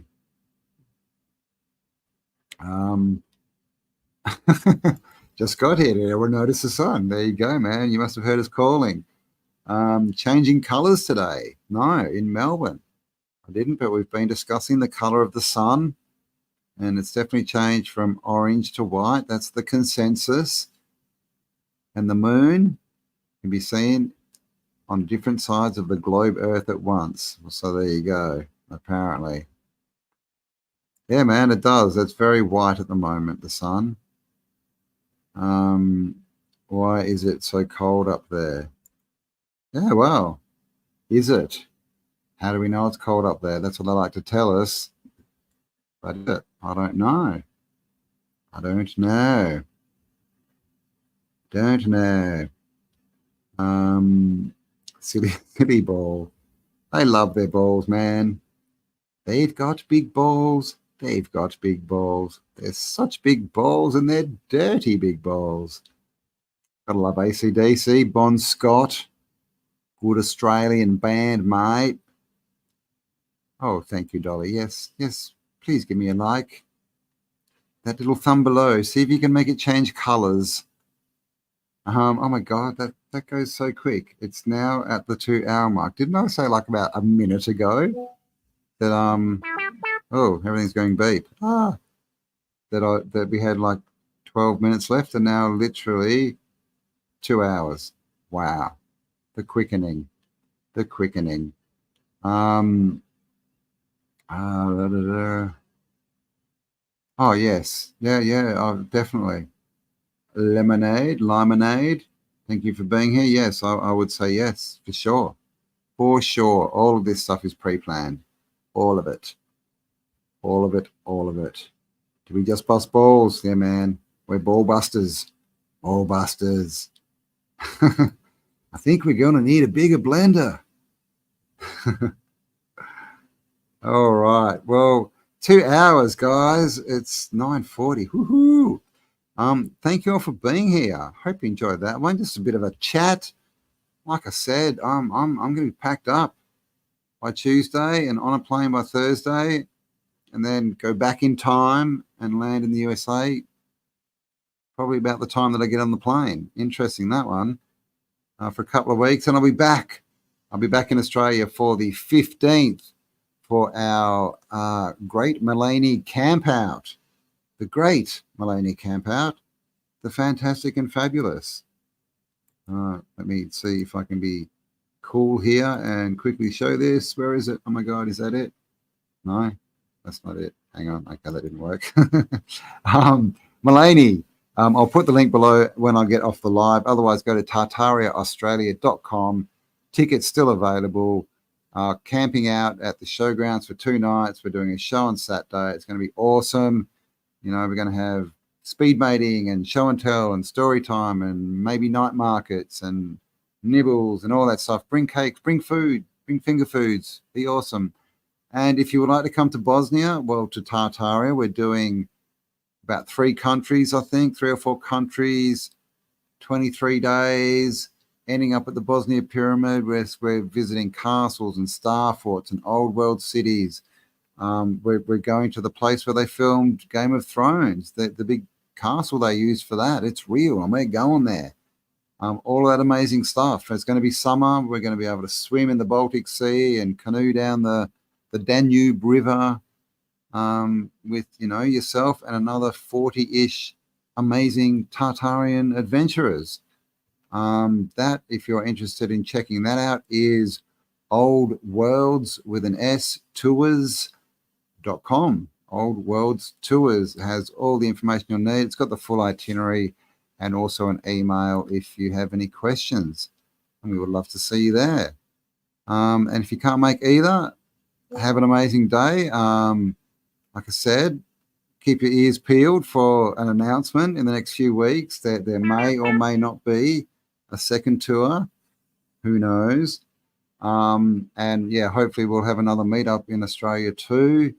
Just got here. Everyone noticed the sun. There you go, man. You must have heard us calling. Changing colors today. No, in Melbourne. I didn't, but we've been discussing the color of the sun, and it's definitely changed from orange to white. That's the consensus. And the moon can be seen on different sides of the globe Earth at once. So there you go, apparently. Yeah, man, it does. It's very white at the moment, the sun. Why is it so cold up there? Yeah, well, is it? How do we know it's cold up there? That's what they like to tell us. But I don't know. I don't know. Don't know. Silly ball. They love their balls, man. They've got big balls. They've got big balls. They're such big balls, and they're dirty big balls. Gotta love AC/DC. Bon Scott. Good Australian band, mate. Oh, thank you, Dolly. Yes, yes. Please give me a like. That little thumb below. See if you can make it change colors. Oh my God, that goes so quick. It's now at the 2 hour mark. Didn't I say like about a minute ago that oh, everything's going beep. That we had like 12 minutes left, and now literally 2 hours. Wow. The quickening. The quickening. Da, da, da. Oh yes. Yeah, definitely. Lemonade. Thank you for being here. Yes, I would say yes, for sure. For sure. All of this stuff is pre-planned. All of it. All of it. All of it. Do we just bust balls? Yeah, man. We're ball busters. Ball busters. I think we're going to need a bigger blender. All right. Well, 2 hours, guys. It's 9:40. Woohoo! Thank you all for being here. Hope you enjoyed that one. Just a bit of a chat. Like I said, I'm going to be packed up by Tuesday and on a plane by Thursday, and then go back in time and land in the USA probably about the time that I get on the plane. Interesting, that one. For a couple of weeks, and I'll be back. I'll be back in Australia for the 15th for our Great Mullaney Camp Out. The Great Mullaney Camp Out. The Fantastic and Fabulous. Let me see if I can be cool here and quickly show this. Where is it? Oh my God, is that it? No, that's not it. Hang on. Okay, that didn't work. Mullaney. I'll put the link below when I get off the live. Otherwise, go to tartariaaustralia.com. Tickets still available. Camping out at the showgrounds for 2 nights. We're doing a show on Saturday. It's going to be awesome. You know, we're going to have speed mating and show and tell and story time and maybe night markets and nibbles and all that stuff. Bring cakes, bring food, bring finger foods. Be awesome. And if you would like to come to Bosnia, well, to Tartaria, we're doing about 3 countries, I think, 3 or 4 countries, 23 days, ending up at the Bosnia Pyramid, where we're visiting castles and star forts and old world cities. We're going to the place where they filmed Game of Thrones, the big castle they used for that. It's real, and we're going there. All that amazing stuff. It's going to be summer. We're going to be able to swim in the Baltic Sea and canoe down the Danube River. With, you know, yourself and another 40-ish amazing Tartarian adventurers. That, if you're interested in checking that out, is Old Worlds with an S tours.com. Old Worlds Tours has all the information you'll need. It's got the full itinerary and also an email if you have any questions. And we would love to see you there. And if you can't make either, have an amazing day. Like I said, keep your ears peeled for an announcement in the next few weeks that there may or may not be a second tour. Who knows? And yeah, hopefully we'll have another meetup in Australia too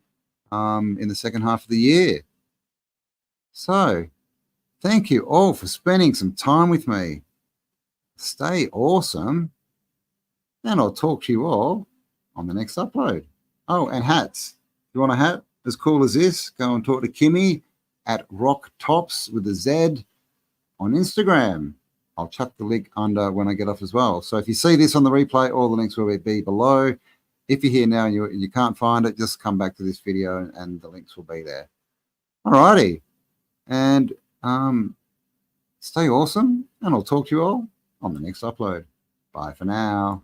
in the second half of the year. So thank you all for spending some time with me. Stay awesome. And I'll talk to you all on the next upload. Oh, and hats. You want a hat as cool as this? Go and talk to Kimmy at Rock Tops with a Z on Instagram. I'll chuck the link under when I get off as well. So if you see this on the replay, all the links will be below. If you're here now and you can't find it, just come back to this video and the links will be there. Alrighty. And stay awesome, and I'll talk to you all on the next upload. Bye for now.